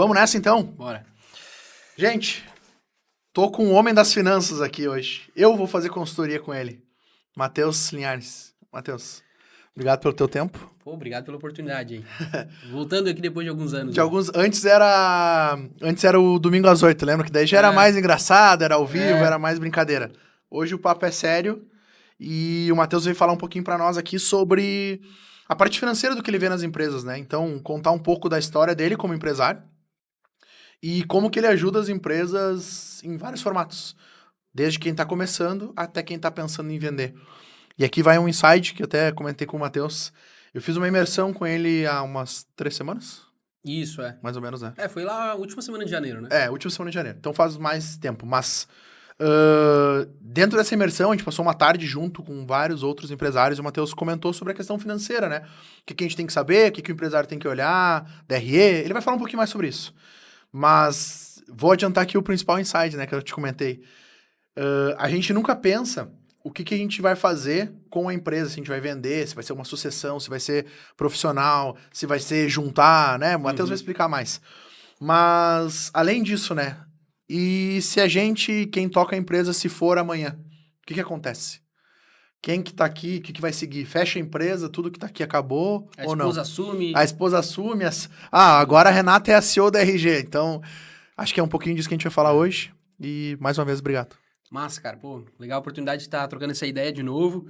Vamos nessa então? Bora. Gente, tô com o homem das finanças aqui hoje. Eu vou fazer consultoria com ele. Matheus Linhares. Matheus, obrigado pelo teu tempo. Pô, obrigado pela oportunidade aí. Voltando aqui depois de alguns anos. De alguns, antes era o domingo às 8, lembra que daí já era mais engraçado, era ao vivo, era mais brincadeira. Hoje o papo é sério e o Matheus veio falar um pouquinho pra nós aqui sobre a parte financeira do que ele vê nas empresas, né? Então, contar um pouco da história dele como empresário e como que ele ajuda as empresas em vários formatos, desde quem tá começando até quem tá pensando em vender. E aqui vai um insight que eu até comentei com o Matheus. Eu fiz uma imersão com ele há umas 3 semanas. Isso, é. Mais ou menos, né? Foi lá a última semana de janeiro, né? Última semana de janeiro. Então faz mais tempo. Mas dentro dessa imersão, a gente passou uma tarde junto com vários outros empresários e o Matheus comentou sobre a questão financeira, né? O que a gente tem que saber, o que o empresário tem que olhar, DRE. Ele vai falar um pouquinho mais sobre isso. Mas vou adiantar aqui o principal insight, né? Que eu te comentei. A gente nunca pensa o que a gente vai fazer com a empresa, se a gente vai vender, se vai ser uma sucessão, se vai ser profissional, se vai ser juntar, né? O Matheus vai explicar mais. Mas, além disso, né? E se a gente, quem toca a empresa, se for amanhã, o que acontece? Quem que tá aqui, o que vai seguir? Fecha a empresa, tudo que tá aqui acabou ou não? A esposa assume. A esposa assume. Agora a Renata é a CEO da RG. Então, acho que é um pouquinho disso que a gente vai falar hoje. E, mais uma vez, obrigado. Massa, cara. Pô, legal a oportunidade de estar trocando essa ideia de novo.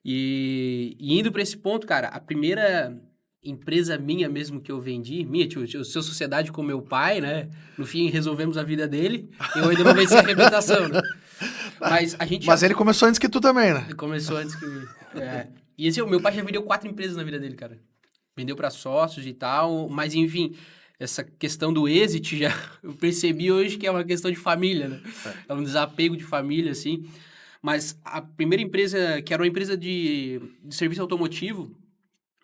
E indo pra esse ponto, cara, a primeira empresa minha mesmo que eu vendi, eu sou sociedade com meu pai, né? No fim, resolvemos a vida dele. Eu ainda não venci a arrebentação, né? Mas ele começou antes que tu também, né? Ele começou antes que... E assim, o meu pai já vendeu 4 empresas na vida dele, cara. Vendeu pra sócios e tal, mas enfim... Essa questão do exit, eu percebi hoje que é uma questão de família, né? É um desapego de família, assim. Mas a primeira empresa, que era uma empresa de serviço automotivo,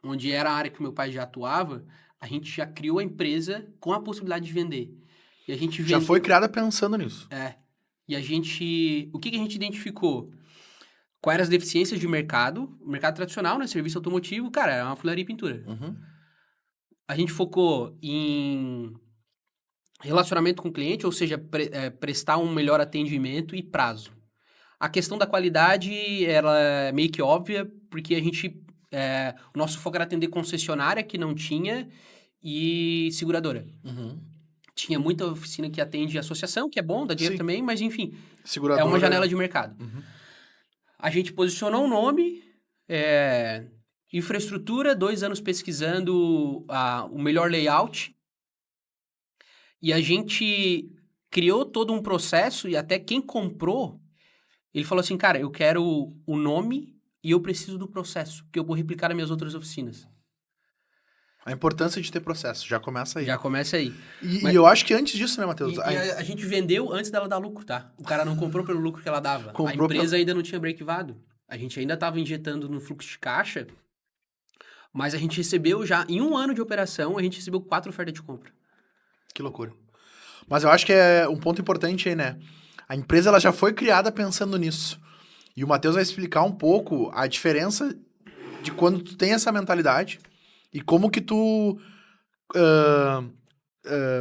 onde era a área que meu pai já atuava, a gente já criou a empresa com a possibilidade de vender. E a gente Já foi criada pensando nisso. E a gente... O que a gente identificou? Quais eram as deficiências de mercado? O mercado tradicional, né? Serviço automotivo, cara, era uma funilaria e pintura. Uhum. A gente focou em relacionamento com o cliente, ou seja, prestar um melhor atendimento e prazo. A questão da qualidade, ela é meio que óbvia, porque a gente... o nosso foco era atender concessionária, que não tinha, e seguradora. Uhum. Tinha muita oficina que atende associação, que é bom, dá dinheiro também, mas enfim, seguradora... é uma janela de mercado. Uhum. A gente posicionou um nome... Infraestrutura, 2 anos pesquisando o melhor layout. E a gente criou todo um processo e até quem comprou, ele falou assim, cara, eu quero o nome e eu preciso do processo, porque eu vou replicar nas minhas outras oficinas. A importância de ter processo, já começa aí. Já começa aí. E eu acho que antes disso, né, Matheus? A gente vendeu antes dela dar lucro, tá? O cara não comprou pelo lucro que ela dava. A empresa ainda não tinha break-even. A gente ainda estava injetando no fluxo de caixa. Mas a gente recebeu já, em 1 ano de operação, a gente recebeu 4 ofertas de compra. Que loucura. Mas eu acho que é um ponto importante aí, né? A empresa ela já foi criada pensando nisso. E o Matheus vai explicar um pouco a diferença de quando tu tem essa mentalidade e como que tu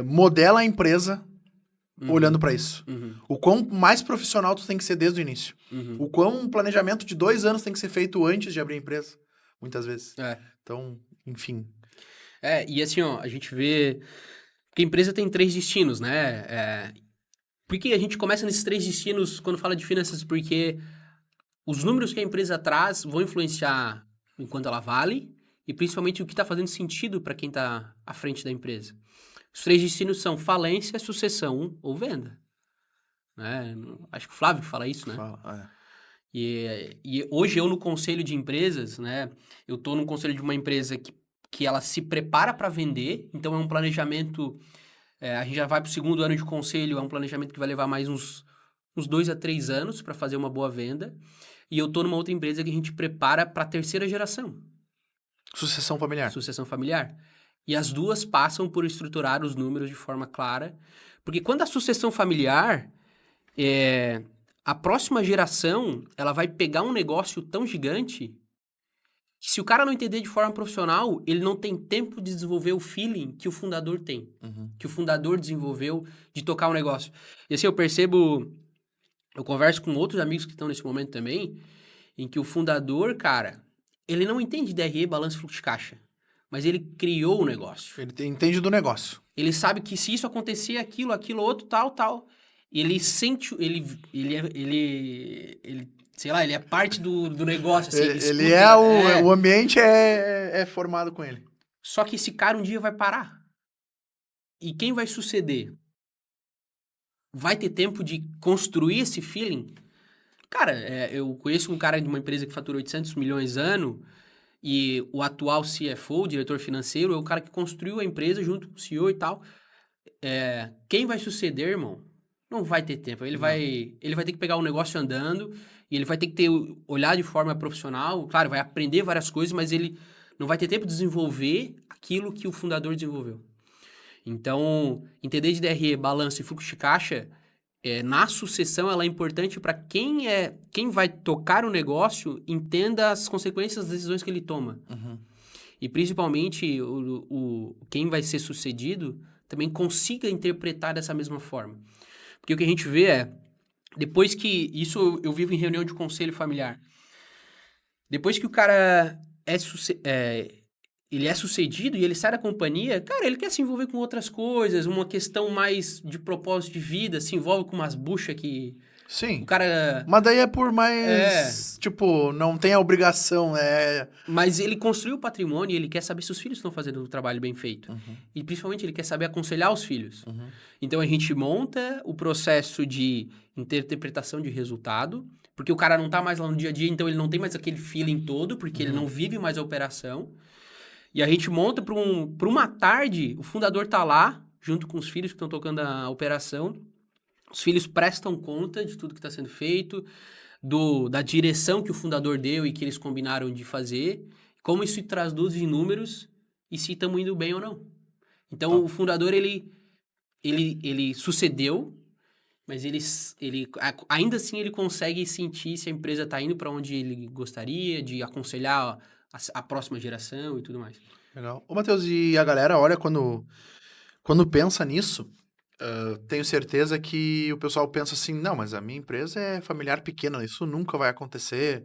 modela a empresa olhando para isso. O quão mais profissional tu tem que ser desde o início. O quão um planejamento de 2 anos tem que ser feito antes de abrir a empresa. Muitas vezes. Então, enfim. E assim, ó, a gente vê que a empresa tem 3 destinos, né? Por que a gente começa nesses 3 destinos quando fala de finanças? Porque os números que a empresa traz vão influenciar enquanto ela vale e principalmente o que está fazendo sentido para quem está à frente da empresa. Os 3 destinos são falência, sucessão ou venda. Né? Acho que o Flávio fala isso, né? Fala, E hoje eu no conselho de empresas, né? Eu estou no conselho de uma empresa que ela se prepara para vender, então é um planejamento... a gente já vai para o 2º ano de conselho, é um planejamento que vai levar mais uns 2 a 3 anos para fazer uma boa venda. E eu estou numa outra empresa que a gente prepara para a 3ª geração. Sucessão familiar. Sucessão familiar. E as duas passam por estruturar os números de forma clara. Porque quando a sucessão familiar... a próxima geração, ela vai pegar um negócio tão gigante que se o cara não entender de forma profissional, ele não tem tempo de desenvolver o feeling que o fundador tem. Que o fundador desenvolveu de tocar o negócio. E assim, eu percebo... Eu converso com outros amigos que estão nesse momento também, em que o fundador, cara, ele não entende DRE, balanço e fluxo de caixa. Mas ele criou o negócio. Ele entende do negócio. Ele sabe que se isso acontecer, aquilo, outro, tal. Ele sente... Ele sei lá, ele é parte do negócio, assim. Ele escuta, o ambiente é formado com ele. Só que esse cara um dia vai parar. E quem vai suceder? Vai ter tempo de construir esse feeling? Cara, eu conheço um cara de uma empresa que fatura 800 milhões ano e o atual CFO, diretor financeiro, é o cara que construiu a empresa junto com o CEO e tal. Quem vai suceder, irmão, não vai ter tempo. Ele vai ter que pegar o negócio andando e ele vai ter que olhar de forma profissional. Claro, vai aprender várias coisas, mas ele não vai ter tempo de desenvolver aquilo que o fundador desenvolveu. Então, entender de DRE, balanço e fluxo de caixa, na sucessão, ela é importante para quem vai tocar o negócio entenda as consequências das decisões que ele toma. E principalmente quem vai ser sucedido também consiga interpretar dessa mesma forma. Porque o que a gente vê depois que... Isso eu vivo em reunião de conselho familiar. Depois que o cara ele é sucedido e ele sai da companhia, cara, ele quer se envolver com outras coisas, uma questão mais de propósito de vida, se envolve com umas buchas que... Sim. O cara... Mas daí é por mais... Tipo, não tem a obrigação, Mas ele construiu o patrimônio e ele quer saber se os filhos estão fazendo o trabalho bem feito. E principalmente ele quer saber aconselhar os filhos. Então a gente monta o processo de interpretação de resultado, porque o cara não tá mais lá no dia a dia, então ele não tem mais aquele feeling todo, porque ele não vive mais a operação. E a gente monta para uma tarde, o fundador tá lá, junto com os filhos que estão tocando a operação. Os filhos prestam conta de tudo que está sendo feito, da direção que o fundador deu e que eles combinaram de fazer, como isso traduz em números e se estamos indo bem ou não. Então, o fundador, ele sucedeu, mas ainda assim ele consegue sentir se a empresa está indo para onde ele gostaria, de aconselhar a próxima geração e tudo mais. Legal. Ô, Matheus, e a galera, olha, quando pensa nisso, tenho certeza que o pessoal pensa assim, não, mas a minha empresa é familiar pequena, isso nunca vai acontecer.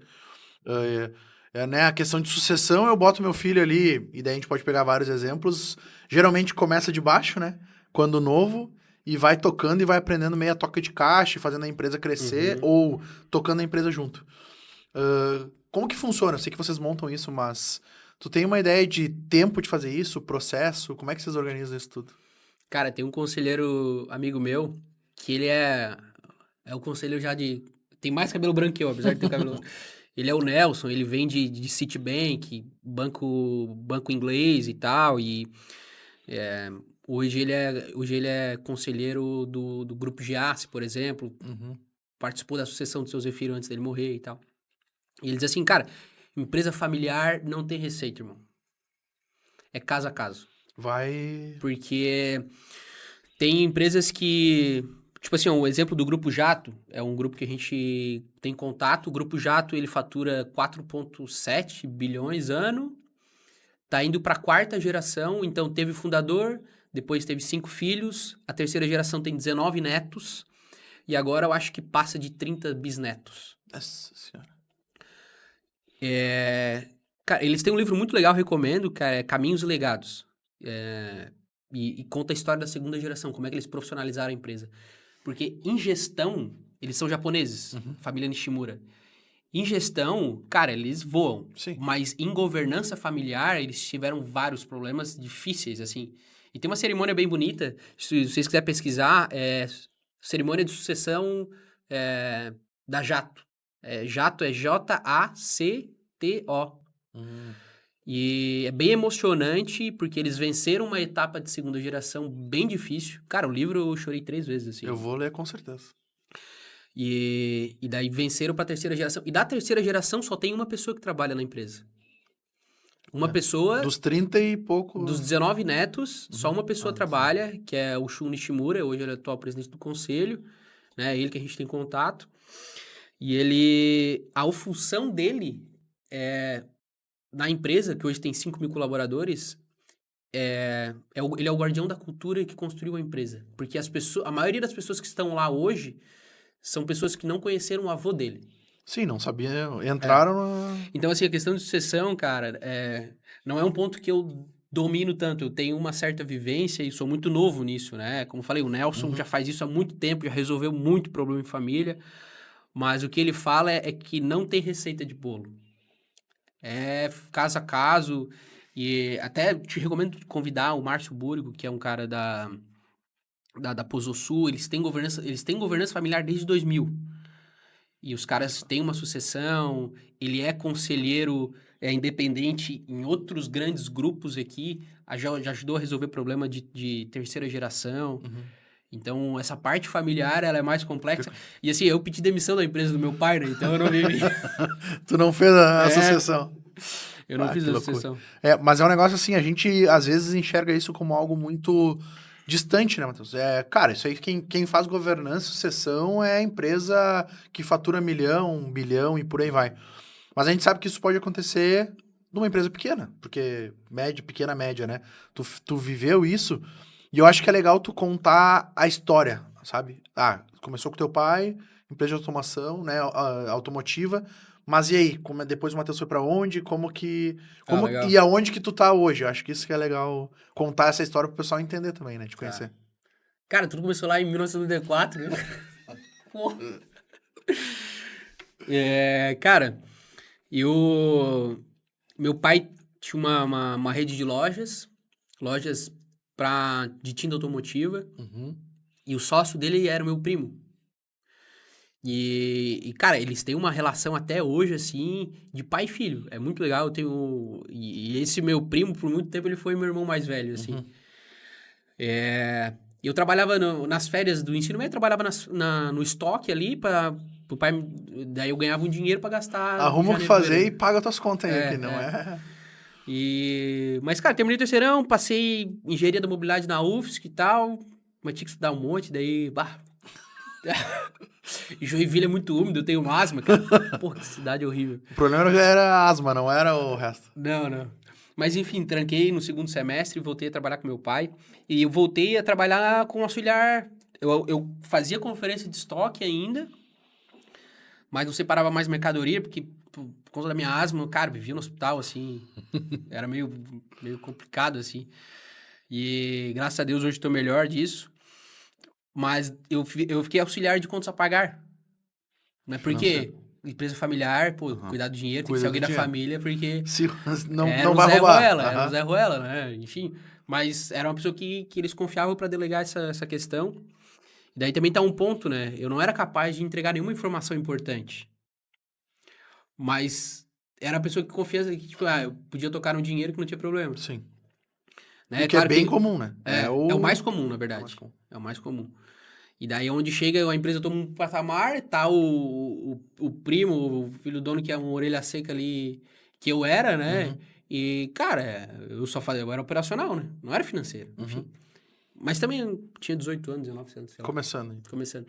Né, a questão de sucessão, eu boto meu filho ali, e daí a gente pode pegar vários exemplos, geralmente começa de baixo, né, quando novo, e vai tocando e vai aprendendo meio a toca de caixa, fazendo a empresa crescer, ou tocando a empresa junto. Como que funciona? Eu sei que vocês montam isso, mas tu tem uma ideia de tempo de fazer isso, processo? Como é que vocês organizam isso tudo? Cara, tem um conselheiro amigo meu, que ele é o conselheiro já de... Tem mais cabelo branco que eu, apesar de ter cabelo... Ele é o Nelson, ele vem de Citibank, banco inglês e tal, e hoje ele é conselheiro do Grupo Giasse, por exemplo, participou da sucessão do seu Zefiro antes dele morrer e tal. E ele diz assim, cara, empresa familiar não tem receita, irmão. É caso a caso. Porque tem empresas que... Tipo assim, o exemplo do Grupo Jato, é um grupo que a gente tem contato. O Grupo Jato, ele fatura 4,7 bilhões ano. Tá indo para a quarta geração. Então, teve o fundador, depois teve 5 filhos. A terceira geração tem 19 netos. E agora eu acho que passa de 30 bisnetos. Nossa senhora. Cara, eles têm um livro muito legal, recomendo, cara, é Caminhos e Legados. E conta a história da segunda geração, como é que eles profissionalizaram a empresa. Porque em gestão, eles são japoneses, família Nishimura. Em gestão, cara, eles voam. Sim. Mas em governança familiar, eles tiveram vários problemas difíceis, assim. E tem uma cerimônia bem bonita, se vocês quiserem pesquisar, cerimônia de sucessão da Jato. Jato é J-A-C-T-O. E é bem emocionante, porque eles venceram uma etapa de segunda geração bem difícil. Cara, o livro eu chorei 3 vezes, assim. Eu vou ler com certeza. E daí venceram pra terceira geração. E da terceira geração só tem uma pessoa que trabalha na empresa. Uma pessoa... Dos 30 e pouco... Dos 19 netos, só uma pessoa trabalha, que é o Shun Nishimura, hoje ele é o atual presidente do conselho, né? Ele que a gente tem contato. E a função dele é na empresa, que hoje tem 5 mil colaboradores, ele é o guardião da cultura que construiu a empresa. Porque a maioria das pessoas que estão lá hoje são pessoas que não conheceram o avô dele. Sim, não sabia, entraram Então, assim, a questão de sucessão, cara, não é um ponto que eu domino tanto. Eu tenho uma certa vivência e sou muito novo nisso, né? Como eu falei, o Nelson já faz isso há muito tempo, já resolveu muito problema em família. Mas o que ele fala é que não tem receita de bolo. É caso a caso. E até te recomendo convidar o Márcio Búrigo, que é um cara da Pozosul. Eles têm governança familiar desde 2000. E os caras têm uma sucessão, ele é conselheiro independente em outros grandes grupos aqui, já ajudou a resolver problema de terceira geração. Então, essa parte familiar, ela é mais complexa. E assim, eu pedi demissão da empresa do meu pai, né? Então eu não vivi. Tu não fez a sucessão. Eu não fiz a sucessão. Mas é um negócio assim, a gente às vezes enxerga isso como algo muito distante, né, Matheus? Cara, isso aí quem faz governança, sucessão é a empresa que fatura 1 milhão, 1 bilhão e por aí vai. Mas a gente sabe que isso pode acontecer numa empresa pequena, porque pequena, média, né? Tu viveu isso e eu acho que é legal tu contar a história, sabe? Começou com teu pai, empresa de automação, né, automotiva, mas e aí? Depois o Matheus foi pra onde? E aonde que tu tá hoje? Eu acho que isso que é legal contar essa história pro pessoal entender também, né? Te conhecer. Cara, tudo começou lá em 1994, né? Cara, meu pai tinha uma rede de lojas de tinta automotiva, e o sócio dele era o meu primo. E, cara, eles têm uma relação até hoje, assim, de pai e filho. É muito legal, E esse meu primo, por muito tempo, ele foi meu irmão mais velho, assim. Eu trabalhava nas férias do ensino médio, trabalhava no estoque ali pro pai... Daí eu ganhava um dinheiro pra gastar... Arruma o que fazer e paga tuas contas aí, que não é... Mas, cara, terminei o terceirão, passei engenharia da mobilidade na UFSC e tal, mas tinha que estudar um monte, daí... E Joinville é muito úmido, eu tenho asma, cara. Porra, que cidade horrível. O problema já era asma, não era o resto. Não. Mas, enfim, tranquei no segundo semestre, voltei a trabalhar com meu pai. E eu voltei a trabalhar com auxiliar. Eu fazia conferência de estoque ainda, mas não separava mais mercadoria, porque por conta da minha asma, cara, vivia no hospital, assim. Era meio complicado, assim. E, graças a Deus, hoje estou melhor disso. Mas eu fiquei auxiliar de contas a pagar. Né? Porque empresa familiar, cuidar do dinheiro, tem que ser alguém da família, porque... não vai roubar. Era o Zé Ruela, né? Enfim, mas era uma pessoa que eles confiavam para delegar essa questão. E daí também tá um ponto, né? Eu não era capaz de entregar nenhuma informação importante. Mas era a pessoa que confia que, tipo, eu podia tocar no dinheiro que não tinha problema. Sim. Né? Claro, é bem comum, né? É o mais comum, na verdade. É o mais comum. E daí, onde chega, a empresa toma um patamar, tá o primo, o filho do dono, que é uma orelha seca ali, que eu era, né? E, cara, eu era operacional, né? Não era financeiro, enfim. Mas também tinha 18 anos, 19 anos, sei lá. Começando.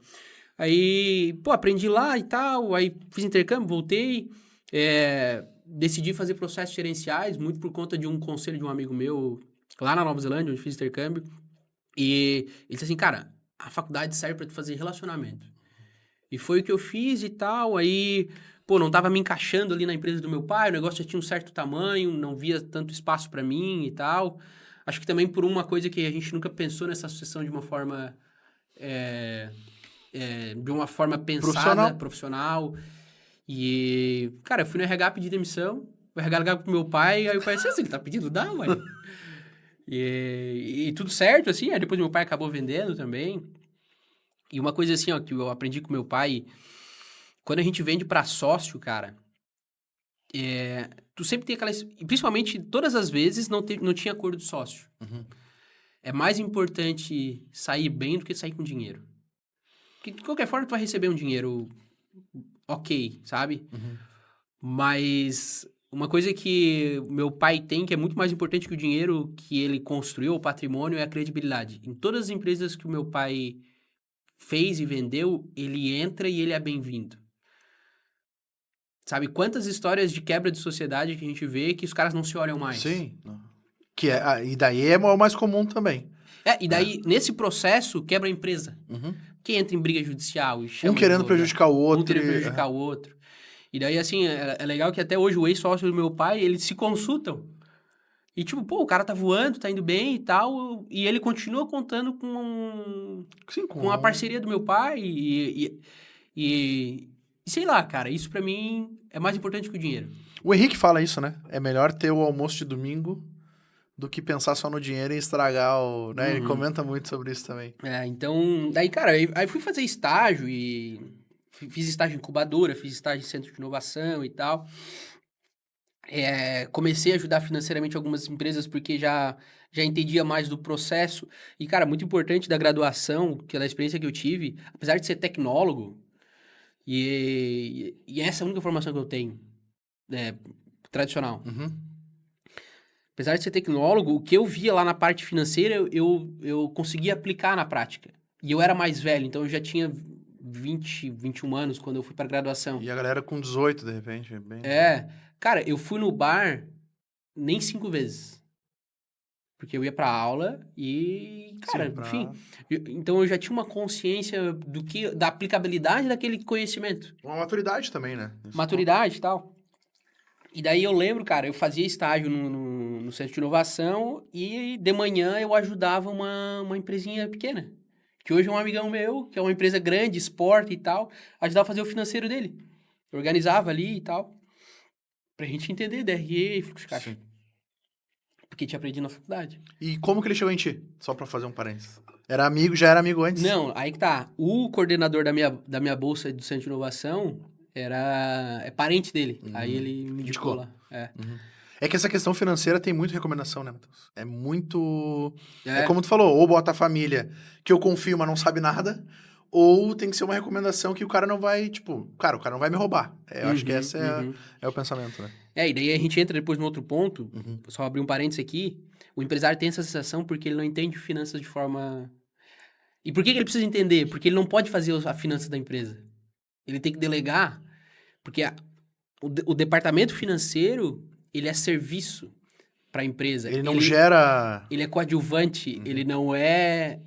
Aí, aprendi lá e tal, aí fiz intercâmbio, voltei, decidi fazer processos gerenciais, muito por conta de um conselho de um amigo meu, lá na Nova Zelândia, onde fiz intercâmbio. E ele disse assim, cara, a faculdade serve pra tu fazer relacionamento. E foi o que eu fiz e tal, aí, não tava me encaixando ali na empresa do meu pai, o negócio já tinha um certo tamanho, não via tanto espaço pra mim e tal. Acho que também por uma coisa que a gente nunca pensou nessa sucessão de uma forma... de uma forma pensada, profissional. E, cara, eu fui no RH pedir demissão, o RH ligava pro meu pai, aí o pai disse assim, ele tá pedindo, dá, mãe. E tudo certo, assim, aí depois meu pai acabou vendendo também. E uma coisa assim, ó, que eu aprendi com meu pai, quando a gente vende pra sócio, cara, tu sempre tem aquelas... Principalmente, todas as vezes, não tinha acordo de sócio. É mais importante sair bem do que sair com dinheiro. Porque, de qualquer forma, tu vai receber um dinheiro ok, sabe? Mas... Uma coisa que meu pai tem, que é muito mais importante que o dinheiro que ele construiu, o patrimônio, é a credibilidade. Em todas as empresas que o meu pai fez e vendeu, ele entra e ele é bem-vindo. Sabe, quantas histórias de quebra de sociedade que a gente vê que os caras não se olham mais. Sim. E daí é o mais comum também. E daí, nesse processo, quebra a empresa. Uhum. Que entra em briga judicial e chama Um querendo advogado. prejudicar o outro. Um querendo prejudicar o outro. E daí, assim, é legal que até hoje o ex-sócio do meu pai, eles se consultam. E tipo, pô, o cara tá voando, tá indo bem e tal, e ele continua contando Sim, com a parceria do meu pai e sei lá, cara, isso pra mim é mais importante que o dinheiro. O Henrique fala isso, né? É melhor ter o almoço de domingo do que pensar só no dinheiro e estragar o... Né? Ele comenta muito sobre isso também. Então, daí, cara, aí fui fazer estágio e fiz estágio em incubadora, fiz estágio em centro de inovação e tal. Comecei a ajudar financeiramente algumas empresas porque já entendia mais do processo. E, cara, muito importante da graduação, que é da experiência que eu tive, apesar de ser tecnólogo, e essa é a única formação que eu tenho, tradicional. Uhum. Apesar de ser tecnólogo, o que eu via lá na parte financeira, eu conseguia aplicar na prática. E eu era mais velho, então eu já tinha 20, 21 anos quando eu fui pra graduação. E a galera com 18, de repente. Bem... Cara, eu fui no bar nem 5 vezes. Porque eu ia pra aula e, cara, Sim, enfim. Então eu já tinha uma consciência da aplicabilidade daquele conhecimento. Uma maturidade também, né? Maturidade e tal. E daí eu lembro, cara, eu fazia estágio no centro de inovação e de manhã eu ajudava uma empresinha pequena. Que hoje é um amigão meu, que é uma empresa grande, esporte e tal. Ajudava a fazer o financeiro dele. Eu organizava ali e tal. Pra gente entender DRE e fluxo de caixa. Sim. Porque tinha aprendido na faculdade. E como que ele chegou em ti? Só pra fazer um parênteses. Já era amigo antes? Não, aí que tá. O coordenador da minha bolsa do Centro de Inovação é parente dele. Aí ele me indicou lá. É que essa questão financeira tem muita recomendação, né, Matheus? É muito... É É. como tu falou, ou bota a família que eu confio, mas não sabe nada, ou tem que ser uma recomendação que o cara não vai, tipo... Cara, o cara não vai me roubar. Eu acho que esse é o pensamento, né? E daí a gente entra depois no outro ponto, só abrir um parênteses aqui. O empresário tem essa sensação porque ele não entende finanças de forma... E por que ele precisa entender? Porque ele não pode fazer a finança da empresa. Ele tem que delegar, porque o departamento financeiro, ele é serviço para a empresa. Ele não gera... Ele é coadjuvante, ele não é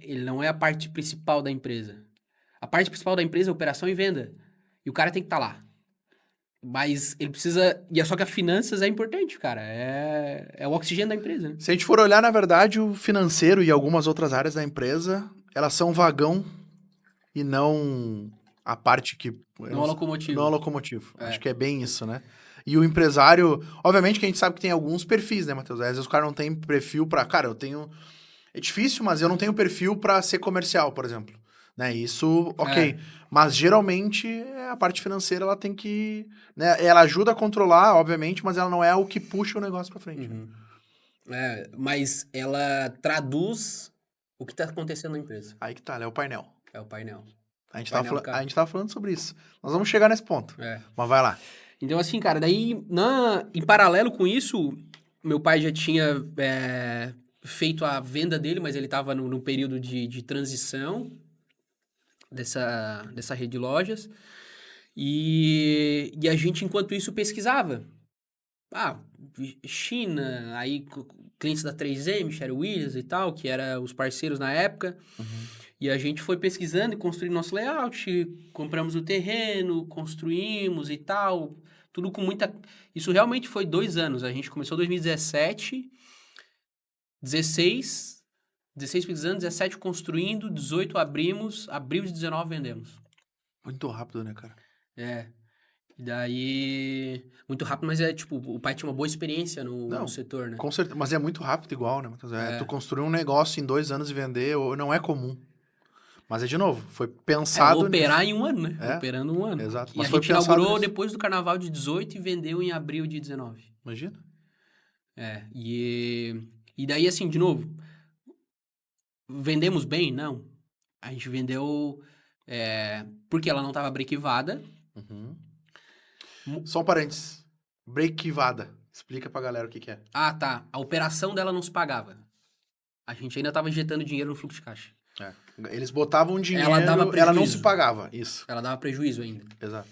a parte principal da empresa. A parte principal da empresa é operação e venda. E o cara tem que estar lá. Mas ele precisa... E é só que a finanças é importante, cara. É o oxigênio da empresa, né? Se a gente for olhar, na verdade, o financeiro e algumas outras áreas da empresa, elas são vagão e não a parte que... Não é locomotivo. Não é locomotivo. Acho que é bem isso, né? E o empresário... Obviamente que a gente sabe que tem alguns perfis, né, Matheus? Às vezes o cara não tem perfil pra... Cara, eu tenho... É difícil, mas eu não tenho perfil pra ser comercial, por exemplo. Né? Isso, ok. Mas geralmente a parte financeira ela tem que... Né? Ela ajuda a controlar, obviamente, mas ela não é o que puxa o negócio pra frente. Mas ela traduz o que está acontecendo na empresa. Aí que tá, é o painel. É o painel. A gente tava falando sobre isso. Nós vamos chegar nesse ponto. Mas vai lá. Então, assim, cara, daí, em paralelo com isso, meu pai já tinha feito a venda dele, mas ele estava no período de transição dessa rede de lojas. E a gente, enquanto isso, pesquisava. China, aí clientes da 3M, Sherwin Williams e tal, que eram os parceiros na época. E a gente foi pesquisando e construindo nosso layout, compramos o terreno, construímos e tal, tudo com muita... Isso realmente foi 2 anos, a gente começou em 2017, 16 pesquisando, 17 construindo, 18 abrimos, abril de 19 vendemos. Muito rápido, né, cara? E daí... Muito rápido, mas tipo, o pai tinha uma boa experiência no setor, né? Com certeza, mas é muito rápido igual, né, Matheus? Tu construir um negócio em 2 anos e vender não é comum. Mas é de novo, foi pensado... operar em 1 ano, né? Operando 1 ano. Exato. Mas a gente inaugurou depois do carnaval de 18 e vendeu em abril de 19. Imagina. E daí, assim, de novo, vendemos bem? Não. A gente vendeu porque ela não estava brequivada. Só um parênteses. Brequivada. Explica pra galera o que é. Tá. A operação dela não se pagava. A gente ainda estava injetando dinheiro no fluxo de caixa. Eles botavam dinheiro, ela dava prejuízo. ela não se pagava, isso. Ela dava prejuízo ainda. Exato.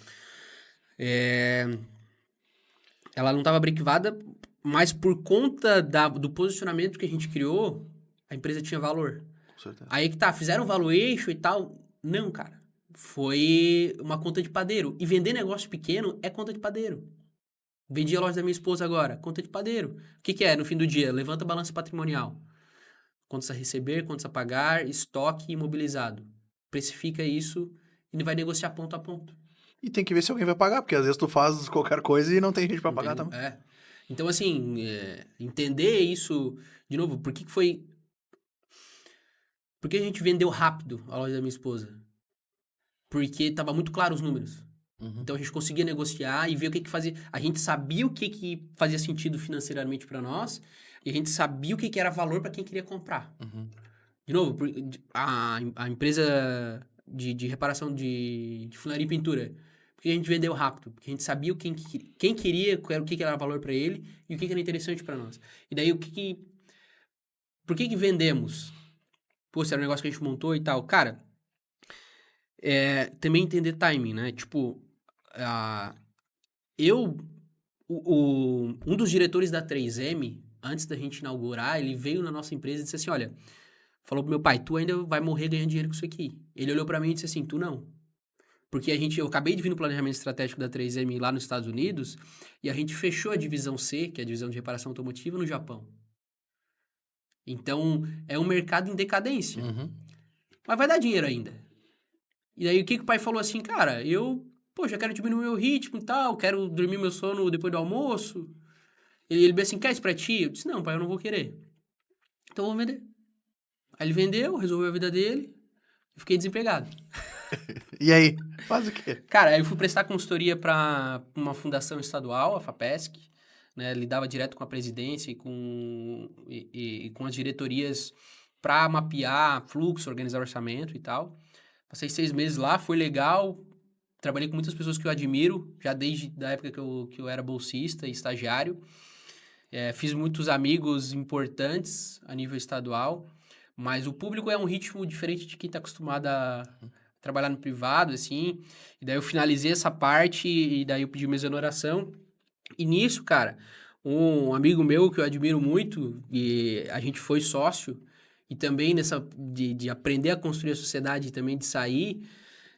Ela não estava brequivada, mas por conta do posicionamento que a gente criou, a empresa tinha valor. Com certeza. Aí que tá, fizeram valuation e tal. Não, cara. Foi uma conta de padeiro. E vender negócio pequeno é conta de padeiro. Vendi a loja da minha esposa agora, conta de padeiro. O que que é no fim do dia? Levanta a balança patrimonial. Contas a receber, contas a pagar, estoque imobilizado. Precifica isso e vai negociar ponto a ponto. E tem que ver se alguém vai pagar, porque às vezes tu faz qualquer coisa e não tem gente pra Não pagar tem- também. é. Então, assim, entender isso, de novo, por que que foi... Por que a gente vendeu rápido a loja da minha esposa? Porque tava muito claro os números. Uhum. Então a gente conseguia negociar e ver o que que fazia. A gente sabia o que que fazia sentido financeiramente para nós e a gente sabia o que que era valor para quem queria comprar. Uhum. De novo, a empresa de reparação de funilaria e pintura. Porque a gente vendeu rápido, porque a gente sabia quem queria, o que que era valor para ele e o que que era interessante para nós. E daí por que que vendemos? Pô, se era um negócio que a gente montou e tal. Cara, também entender timing, né? Tipo, a eu, um dos diretores da 3M, antes da gente inaugurar, ele veio na nossa empresa e disse assim, olha, falou pro meu pai, tu ainda vai morrer ganhando dinheiro com isso aqui. Ele olhou pra mim e disse assim, tu não. Porque eu acabei de vir no planejamento estratégico da 3M lá nos Estados Unidos, e a gente fechou a divisão C, que é a divisão de reparação automotiva, no Japão. Então, é um mercado em decadência. Uhum. Mas vai dar dinheiro ainda. E aí, o que o pai falou assim, cara, pô, já quero diminuir o meu ritmo e tal, quero dormir meu sono depois do almoço. Ele bem assim, quer isso pra ti? Eu disse, não, pai, eu não vou querer. Então, eu vou vender. Aí ele vendeu, resolveu a vida dele, e fiquei desempregado. E aí? Faz o quê? Cara, aí eu fui prestar consultoria para uma fundação estadual, a FAPESC, né? Lidava direto com a presidência e com as diretorias para mapear fluxo, organizar orçamento e tal. Passei 6 meses lá, foi legal. Trabalhei com muitas pessoas que eu admiro, já desde a época que eu era bolsista e estagiário. Fiz muitos amigos importantes a nível estadual, mas o público é um ritmo diferente de quem está acostumado a trabalhar no privado, assim. E daí eu finalizei essa parte e daí eu pedi uma exoneração. E nisso, cara, um amigo meu que eu admiro muito, e a gente foi sócio, e também de aprender a construir a sociedade e também de sair,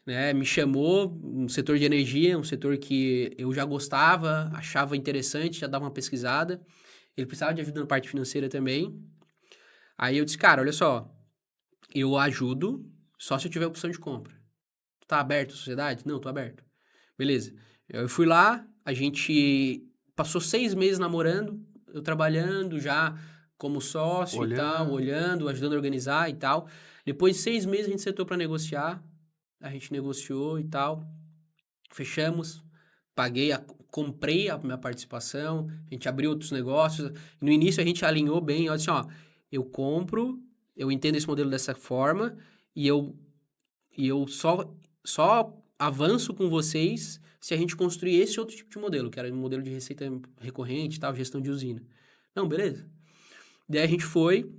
né, me chamou no setor de energia, um setor que eu já gostava, achava interessante, já dava uma pesquisada. Ele precisava de ajuda na parte financeira também. Aí eu disse, cara, olha só, eu ajudo só se eu tiver opção de compra. Tu tá aberto à sociedade? Não, tô aberto. Beleza. Eu fui lá, a gente passou 6 meses namorando, eu trabalhando já como sócio e tal, Olhando. olhando, ajudando a organizar e tal. Depois de 6 meses a gente sentou pra negociar, a gente negociou e tal, fechamos, comprei a minha participação, a gente abriu outros negócios. No início a gente alinhou bem, eu disse, ó, eu compro, eu entendo esse modelo dessa forma e eu só avanço com vocês se a gente construir esse outro tipo de modelo, que era um modelo de receita recorrente e tal, gestão de usina. Não, beleza. Daí a gente foi,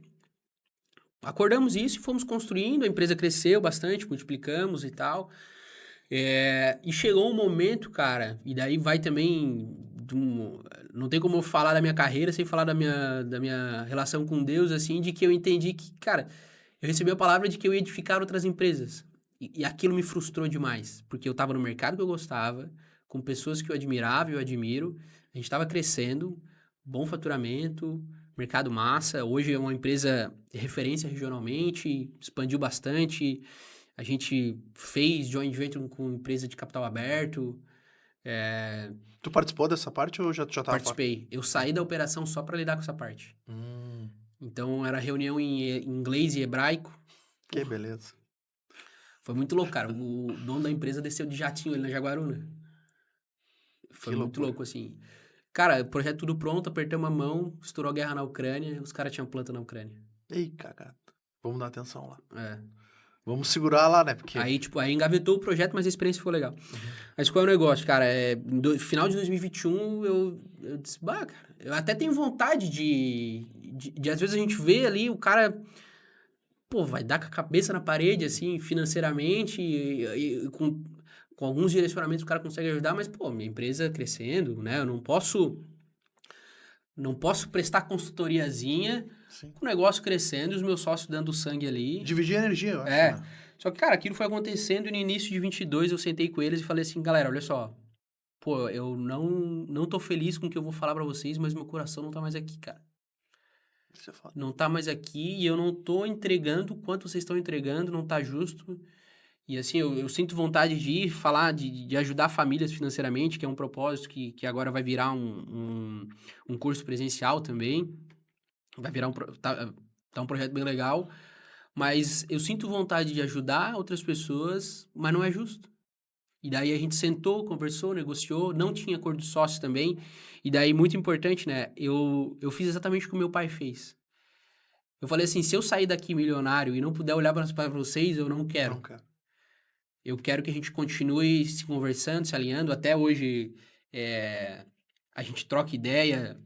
acordamos isso e fomos construindo, a empresa cresceu bastante, multiplicamos e tal. E chegou um momento, cara, e daí vai também. Não tem como eu falar da minha carreira sem falar da minha relação com Deus, assim, de que eu entendi que, cara, eu recebi a palavra de que eu ia edificar outras empresas. E aquilo me frustrou demais, porque eu tava no mercado que eu gostava, com pessoas que eu admirava e eu admiro, a gente tava crescendo, bom faturamento, mercado massa, hoje é uma empresa de referência regionalmente, expandiu bastante. A gente fez joint venture com empresa de capital aberto. Tu participou dessa parte ou já tava fora? Participei. Eu saí da operação só para lidar com essa parte. Hum, Então, era reunião em inglês e hebraico. que beleza. Foi muito louco, cara. O dono da empresa desceu de jatinho ali na Jaguaruna. Foi Que muito loucura. louco, assim. Cara, projeto tudo pronto, apertamos a mão, estourou a guerra na Ucrânia, os caras tinham planta na Ucrânia. Ei, cagada. Vamos dar atenção lá. É. Vamos segurar lá, né? Porque... Aí, tipo, aí engavetou o projeto, mas a experiência foi legal. Mas qual é o negócio, cara? Final de 2021, eu disse, bah, cara, eu até tenho vontade de às vezes a gente vê ali o cara, pô, vai dar com a cabeça na parede, assim, financeiramente, com alguns direcionamentos o cara consegue ajudar, mas, pô, minha empresa crescendo, né? Eu não posso prestar consultoriazinha Sim. com o negócio crescendo e os meus sócios dando sangue ali. Dividir a energia, eu acho, É. né? Só que, cara, aquilo foi acontecendo e no início de 22 eu sentei com eles e falei assim, galera, olha só, pô, eu não tô feliz com o que eu vou falar pra vocês, mas meu coração não tá mais aqui, cara. Isso é foda. Não tá mais aqui e eu não tô entregando o quanto vocês estão entregando, não tá justo. E assim, eu sinto vontade de ir falar, de ajudar famílias financeiramente, que é um propósito que agora vai virar um curso presencial também. Vai virar tá um projeto bem legal. Mas eu sinto vontade de ajudar outras pessoas, mas não é justo. E daí a gente sentou, conversou, negociou, não tinha acordo de sócio também. E daí, muito importante, né? Eu fiz exatamente o que o meu pai fez. Eu falei assim, se eu sair daqui milionário e não puder olhar para vocês, eu não quero. Não, cara. Eu quero que a gente continue se conversando, se alinhando. Até hoje, a gente troca ideia.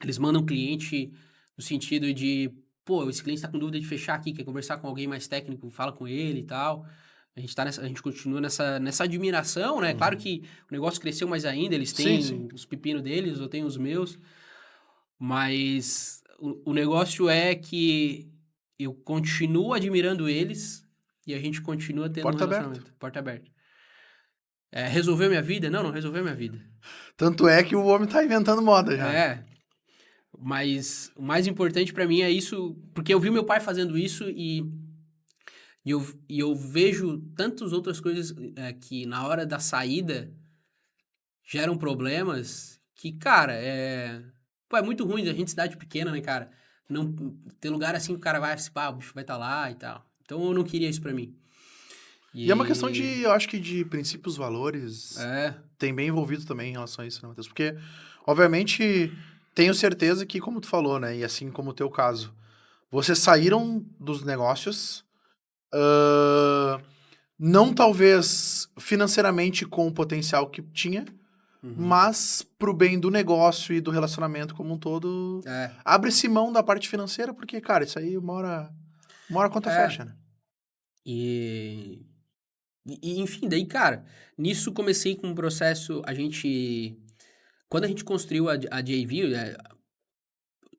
Eles mandam cliente no sentido de, pô, esse cliente está com dúvida de fechar aqui, quer conversar com alguém mais técnico, fala com ele e tal. A gente continua nessa admiração, né? Claro que o negócio cresceu mais ainda, eles Sim, têm sim. os pepinos deles, eu tenho os meus. Mas o negócio é que eu continuo admirando eles e a gente continua tendo um Porta aberta. relacionamento. Porta aberta. Resolveu minha vida? Não resolveu minha vida. Tanto é que o homem tá inventando moda já. Mas o mais importante pra mim é isso, porque eu vi meu pai fazendo isso e eu vejo tantas outras coisas que na hora da saída geram problemas que, cara, pô, é muito ruim a gente cidade pequena, né, cara? Não ter lugar assim que o cara vai, pá, o bicho vai estar lá e tal. Então eu não queria isso pra mim. E é uma questão de, eu acho que de princípios, valores, É, tem bem envolvido também em relação a isso, né, Matheus? Porque, obviamente, tenho certeza que, como tu falou, né, e assim como o teu caso, vocês saíram dos negócios, não talvez financeiramente com o potencial que tinha, mas pro bem do negócio e do relacionamento como um todo, abre-se mão da parte financeira, porque, cara, isso aí uma hora a conta fecha, né? E, enfim, daí, cara, nisso comecei com um processo, quando a gente construiu a JV,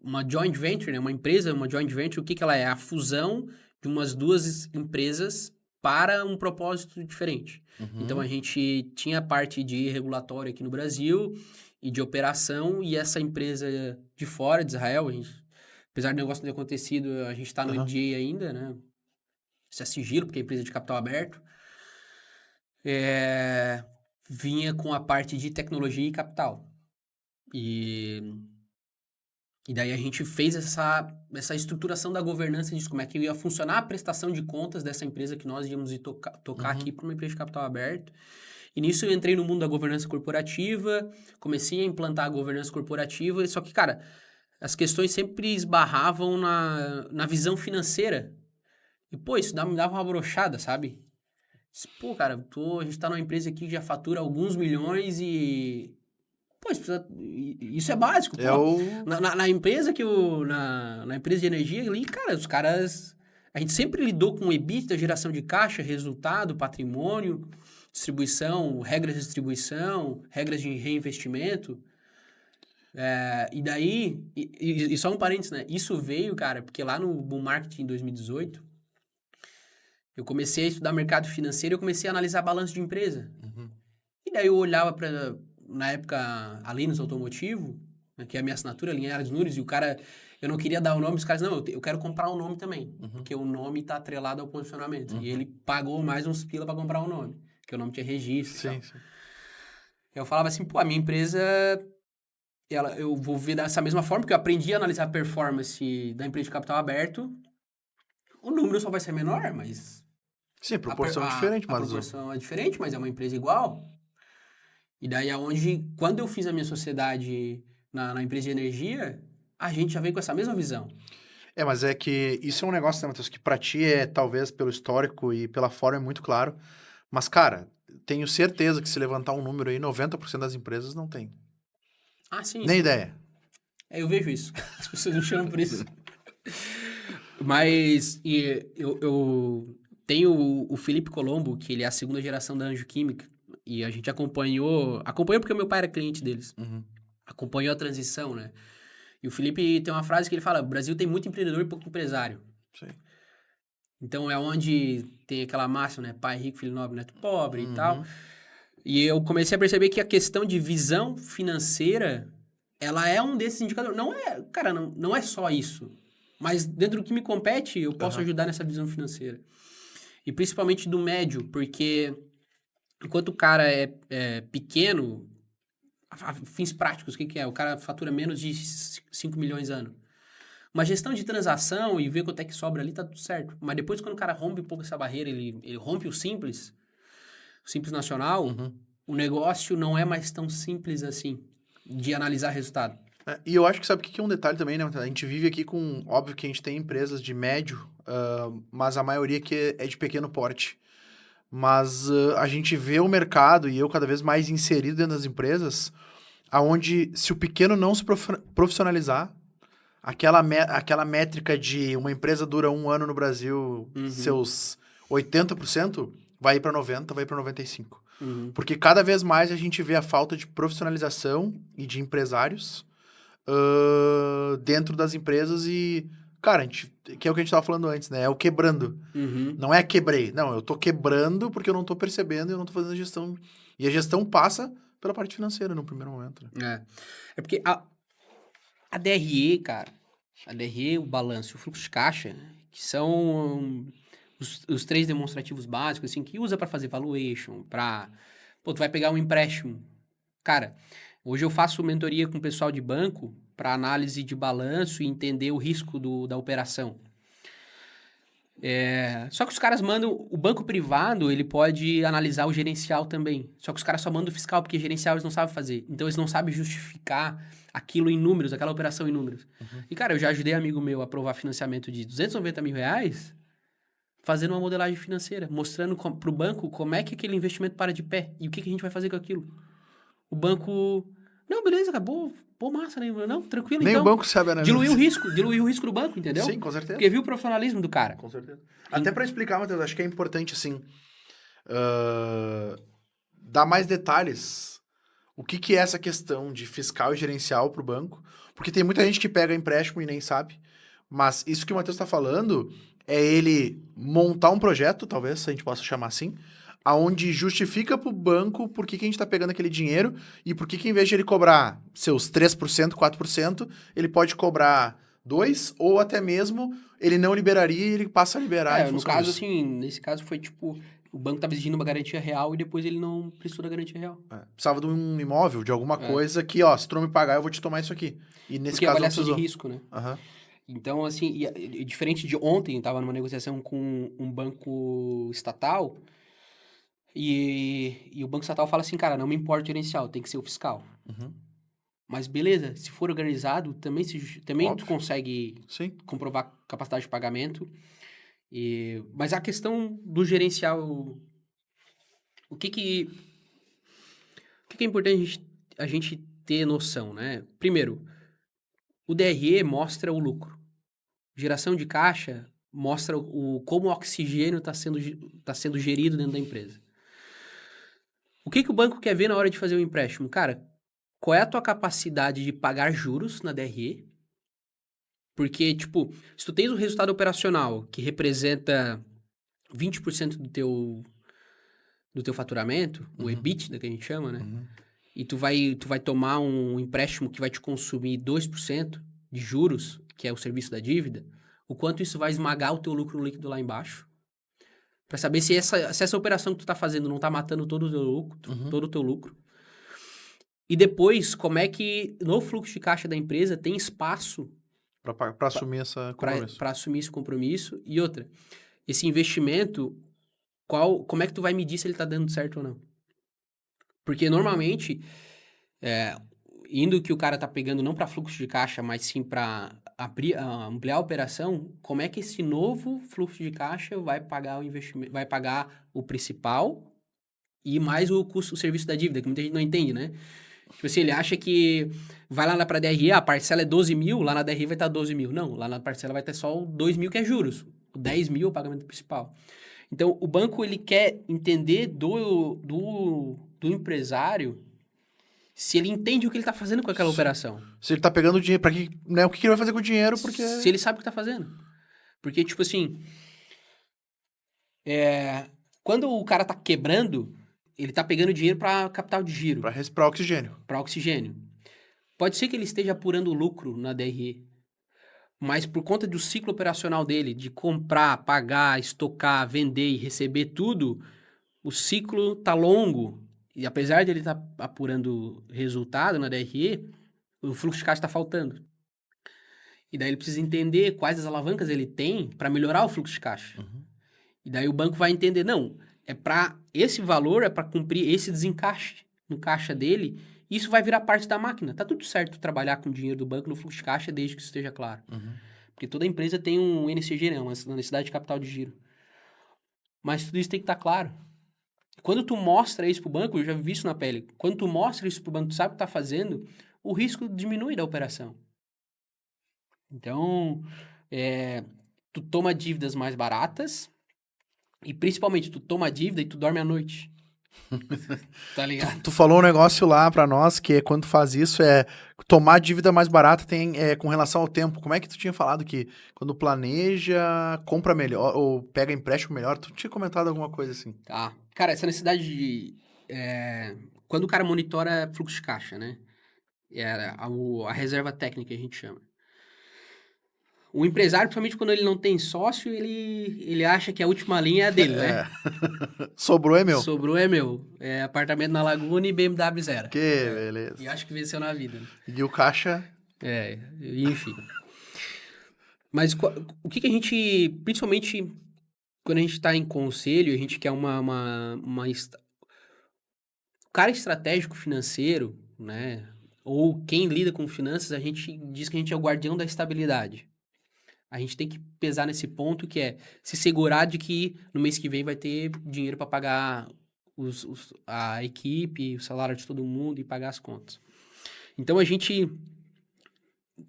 uma joint venture, né, uma empresa, uma joint venture, o que ela é? A fusão de umas duas empresas para um propósito diferente. Então, a gente tinha a parte de regulatório aqui no Brasil e de operação, e essa empresa de fora, de Israel, apesar do negócio não ter acontecido, a gente está no NDA ainda, né? Isso é sigilo, porque é empresa de capital aberto. Vinha com a parte de tecnologia e capital. E daí a gente fez essa estruturação da governança disso, como é que ia funcionar a prestação de contas dessa empresa que nós íamos tocar aqui para uma empresa de capital aberto. E nisso eu entrei no mundo da governança corporativa, comecei a implantar a governança corporativa, só que, cara, as questões sempre esbarravam na visão financeira. E, pô, isso me dava uma brochada, sabe? Pô, cara, a gente tá numa empresa aqui que já fatura alguns milhões e... Pô, isso é básico, pô. Na empresa na empresa de energia ali, cara, os caras... A gente sempre lidou com EBITDA, geração de caixa, resultado, patrimônio, distribuição, regras de distribuição, regras de reinvestimento. E daí... E só um parênteses, né? Isso veio, cara, porque lá no Bull Market em 2018, eu comecei a estudar mercado financeiro e eu comecei a analisar balanço de empresa. E daí eu olhava na época, a Linus Automotivo, né, que é a minha assinatura, a Linhares Nunes, e o cara, eu não queria dar o nome, os caras, não, eu quero comprar o nome também, porque o nome tá atrelado ao posicionamento. E ele pagou mais uns pila pra comprar o nome, porque o nome tinha registro e tal. Sim. Eu falava assim, pô, a minha empresa, eu vou ver dessa mesma forma, porque eu aprendi a analisar a performance da empresa de capital aberto, o número só vai ser menor, mas... Sim, proporção diferente, mas... A proporção é diferente, mas é uma empresa igual. E daí quando eu fiz a minha sociedade na empresa de energia, a gente já veio com essa mesma visão. Mas é que isso é um negócio, né, Matheus, que pra ti talvez pelo histórico e pela forma é muito claro. Mas, cara, tenho certeza que se levantar um número aí, 90% das empresas não tem. Sim. Nem ideia. Eu vejo isso. As pessoas me chamam por isso. Mas eu tenho o Felipe Colombo, que ele é a segunda geração da Anjo Química. E a gente acompanhou porque o meu pai era cliente deles. Uhum. Acompanhou a transição, né? E o Felipe tem uma frase que ele fala, o Brasil tem muito empreendedor e pouco empresário. Sim. Então, é onde tem aquela máxima, né? Pai rico, filho nobre, neto pobre e tal. Uhum. E eu comecei a perceber que a questão de visão financeira, ela é um desses indicadores. Não é, cara, não é só isso. Mas dentro do que me compete, eu posso ajudar nessa visão financeira. E principalmente do médio, porque enquanto o cara é pequeno, fins práticos, o que é? O cara fatura menos de 5 milhões ano. Uma gestão de transação e ver quanto é que sobra ali, tá tudo certo. Mas depois, quando o cara rompe um pouco essa barreira, ele rompe o simples nacional, o negócio não é mais tão simples assim de analisar resultado. E eu acho que sabe o que é um detalhe também, né? A gente vive aqui com... Óbvio que a gente tem empresas de médio, mas a maioria aqui é de pequeno porte. Mas a gente vê o mercado, e eu cada vez mais inserido dentro das empresas, aonde se o pequeno não se profissionalizar, aquela métrica de uma empresa dura 1 ano no Brasil, seus 80%, vai ir para 90%, vai ir para 95%. Porque cada vez mais a gente vê a falta de profissionalização e de empresários dentro das empresas e, cara, que é o que a gente tava falando antes, né? É o quebrando. Não é quebrei. Não, eu tô quebrando porque eu não tô percebendo e eu não tô fazendo a gestão. E a gestão passa pela parte financeira no primeiro momento. Né? É porque a DRE, cara, a DRE, o balanço, o fluxo de caixa, que são os 3 demonstrativos básicos, assim, que usa para fazer valuation, tu vai pegar um empréstimo. Cara, hoje eu faço mentoria com o pessoal de banco para análise de balanço e entender o risco da operação. Só que os caras mandam... O banco privado, ele pode analisar o gerencial também. Só que os caras só mandam o fiscal, porque gerencial eles não sabem fazer. Então, eles não sabem justificar aquilo em números, aquela operação em números. E, cara, eu já ajudei amigo meu a aprovar financiamento de 290 mil reais fazendo uma modelagem financeira, mostrando pro banco como é que aquele investimento para de pé e o que a gente vai fazer com aquilo. O banco... Não, beleza, acabou. Pô, massa, né? Não, tranquilo, Nem então. o banco sabe, né? Diluir o risco do banco, entendeu? Sim, com certeza. Porque viu o profissionalismo do cara. Com certeza. Até para explicar, Matheus, acho que é importante, assim, dar mais detalhes. O que é essa questão de fiscal e gerencial para o banco? Porque tem muita gente que pega empréstimo e nem sabe. Mas isso que o Matheus está falando é ele montar um projeto, talvez a gente possa chamar assim, aonde justifica para o banco por que a gente está pegando aquele dinheiro e por que em vez de ele cobrar seus 3%, 4%, ele pode cobrar 2% ou até mesmo ele não liberaria e ele passa a liberar. No caso, assim, nesse caso foi tipo, o banco estava exigindo uma garantia real e depois ele não prestou da garantia real. Precisava de um imóvel, de alguma coisa que, ó, se tu não me pagar, eu vou te tomar isso aqui. E nesse Porque caso avaliação de risco, né? Então, assim, e diferente de ontem, eu estava numa negociação com um banco estatal e o banco estatal fala assim, cara, não me importa o gerencial, tem que ser o fiscal. Mas beleza, se for organizado, também tu consegue comprovar capacidade de pagamento. Mas a questão do gerencial, o que é importante a gente ter noção, né? Primeiro, o DRE mostra o lucro. Geração de caixa mostra como o oxigênio está sendo gerido dentro da empresa. O que o banco quer ver na hora de fazer o empréstimo? Cara, qual é a tua capacidade de pagar juros na DRE? Porque, tipo, se tu tens um resultado operacional que representa 20% do teu faturamento, o EBITDA que a gente chama, né? E tu vai tomar um empréstimo que vai te consumir 2% de juros, que é o serviço da dívida, o quanto isso vai esmagar o teu lucro líquido lá embaixo. Para saber se essa operação que tu tá fazendo não tá matando todo o teu lucro. E depois, como é que no fluxo de caixa da empresa tem espaço para assumir para assumir esse compromisso. E outra, esse investimento, como é que tu vai medir se ele tá dando certo ou não? Porque normalmente, indo que o cara tá pegando não para fluxo de caixa, mas sim para ampliar a operação, como é que esse novo fluxo de caixa vai pagar o investimento, vai pagar o principal e mais o custo, o serviço da dívida, que muita gente não entende, né? Tipo assim, ele acha que vai lá pra DRE, a parcela é 12 mil, lá na DRE vai estar 12 mil. Não, lá na parcela vai ter só 2 mil que é juros. O 10 mil é o pagamento principal. Então, o banco, ele quer entender do empresário se ele entende o que ele está fazendo com aquela operação. Se ele tá pegando dinheiro, pra que, né, o que ele vai fazer com o dinheiro, porque... Se ele sabe o que está fazendo. Porque, tipo assim, quando o cara tá quebrando, ele tá pegando dinheiro para capital de giro, Pra oxigênio. para oxigênio. Pode ser que ele esteja apurando lucro na DRE, mas por conta do ciclo operacional dele, de comprar, pagar, estocar, vender e receber tudo, o ciclo tá longo. E apesar de ele estar apurando resultado na DRE, o fluxo de caixa está faltando. E daí ele precisa entender quais as alavancas ele tem para melhorar o fluxo de caixa. E daí o banco vai entender, não, esse valor é para cumprir esse desencaixe no caixa dele, e isso vai virar parte da máquina. Tá tudo certo trabalhar com o dinheiro do banco no fluxo de caixa desde que isso esteja claro. Porque toda empresa tem um NCG, né, uma necessidade de capital de giro. Mas tudo isso tem que estar claro. Quando tu mostra isso pro banco, eu já vi isso na pele, quando tu mostra isso pro banco, tu sabe o que tá fazendo, o risco diminui da operação. Então, tu toma dívidas mais baratas e principalmente tu toma dívida e tu dorme à noite. Tá ligado? Tu falou um negócio lá pra nós, que quando tu faz isso, tomar dívida mais barata com relação ao tempo. Como é que tu tinha falado que quando planeja, compra melhor, ou pega empréstimo melhor? Tu tinha comentado alguma coisa assim. Tá. Cara, essa necessidade de... quando o cara monitora fluxo de caixa, né? A reserva técnica, a gente chama. O empresário, principalmente quando ele não tem sócio, ele acha que a última linha é a dele, né? Sobrou é meu. Sobrou é meu. É apartamento na Laguna e BMW zero. Que beleza. E acho que venceu na vida. Né? E o caixa... Enfim. Mas o que a gente... Principalmente quando a gente está em conselho, a gente quer o cara estratégico financeiro, né? Ou quem lida com finanças, a gente diz que a gente é o guardião da estabilidade. A gente tem que pesar nesse ponto que é se segurar de que no mês que vem vai ter dinheiro para pagar a equipe, o salário de todo mundo e pagar as contas. Então, a gente,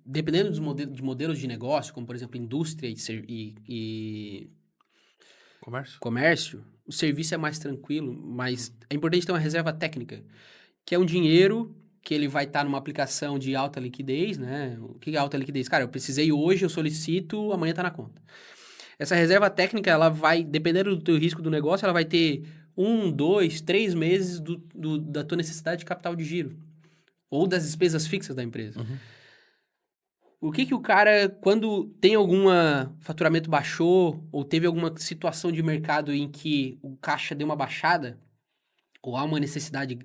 dependendo dos modelos de negócio, como, por exemplo, indústria e comércio, o serviço é mais tranquilo, mas é importante ter uma reserva técnica, que é um dinheiro que ele vai estar numa aplicação de alta liquidez, né? O que é alta liquidez? Cara, eu precisei hoje, eu solicito, amanhã tá na conta. Essa reserva técnica, ela vai, dependendo do teu risco do negócio, ela vai ter 1, 2, 3 meses da tua necessidade de capital de giro. Ou das despesas fixas da empresa. O que o cara, quando tem algum faturamento baixou, ou teve alguma situação de mercado em que o caixa deu uma baixada, ou há uma necessidade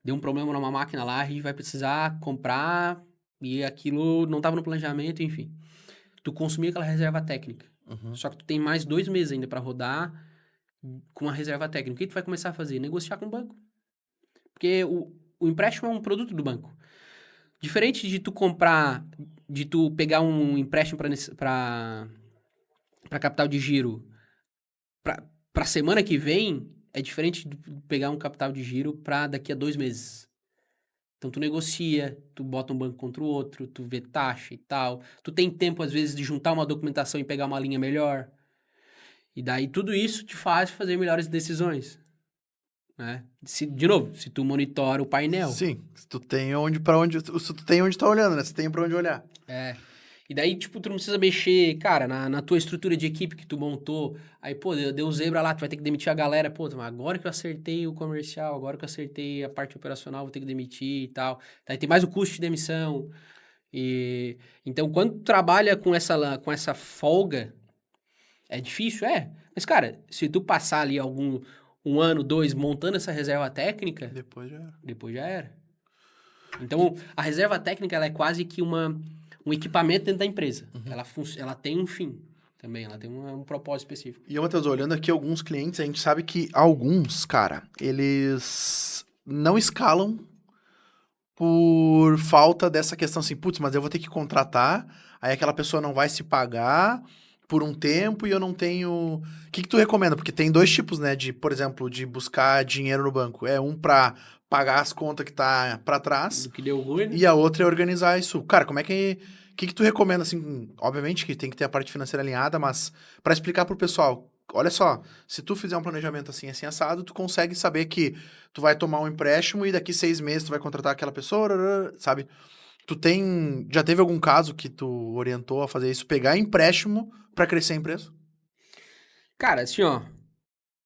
deu um problema numa máquina lá, a gente vai precisar comprar e aquilo não estava no planejamento, enfim. Tu consumia aquela reserva técnica. Só que tu tem mais 2 meses ainda para rodar com a reserva técnica. O que tu vai começar a fazer? Negociar com o banco. Porque o empréstimo é um produto do banco. Diferente de tu pegar um empréstimo para capital de giro para semana que vem, é diferente de pegar um capital de giro para daqui a 2 meses. Então, tu negocia, tu bota um banco contra o outro, tu vê taxa e tal. Tu tem tempo, às vezes, de juntar uma documentação e pegar uma linha melhor. E daí, tudo isso te faz fazer melhores decisões. Né? De novo, se tu monitora o painel. Sim, se tu tem onde tá olhando, né? Se tem pra onde olhar. E daí, tipo, tu não precisa mexer, cara, na tua estrutura de equipe que tu montou. Aí, pô, deu zebra lá, tu vai ter que demitir a galera. Pô, mas agora que eu acertei o comercial, agora que eu acertei a parte operacional, vou ter que demitir e tal. Daí tem mais o custo de demissão. Então, quando tu trabalha com essa folga, é difícil, Mas, cara, se tu passar ali 1 ano, 2, montando essa reserva técnica... Depois já era. Então, a reserva técnica, ela é quase que um equipamento dentro da empresa. Ela tem um fim também, ela tem um propósito específico. E, Matheus, olhando aqui alguns clientes, a gente sabe que alguns, cara, eles não escalam por falta dessa questão assim, putz, mas eu vou ter que contratar, aí aquela pessoa não vai se pagar por um tempo e eu não tenho... O que tu recomenda? Porque tem 2 tipos, né, por exemplo, de buscar dinheiro no banco. Um pra pagar as contas que tá pra trás. Do que deu ruim, né? E a outra é organizar isso. Cara, como é que que tu recomenda, assim, obviamente que tem que ter a parte financeira alinhada, mas para explicar pro pessoal, olha só, se tu fizer um planejamento assim, assim, assado, tu consegue saber que tu vai tomar um empréstimo e daqui 6 meses tu vai contratar aquela pessoa, sabe? Já teve algum caso que tu orientou a fazer isso, pegar empréstimo para crescer a empresa? Cara, assim, ó,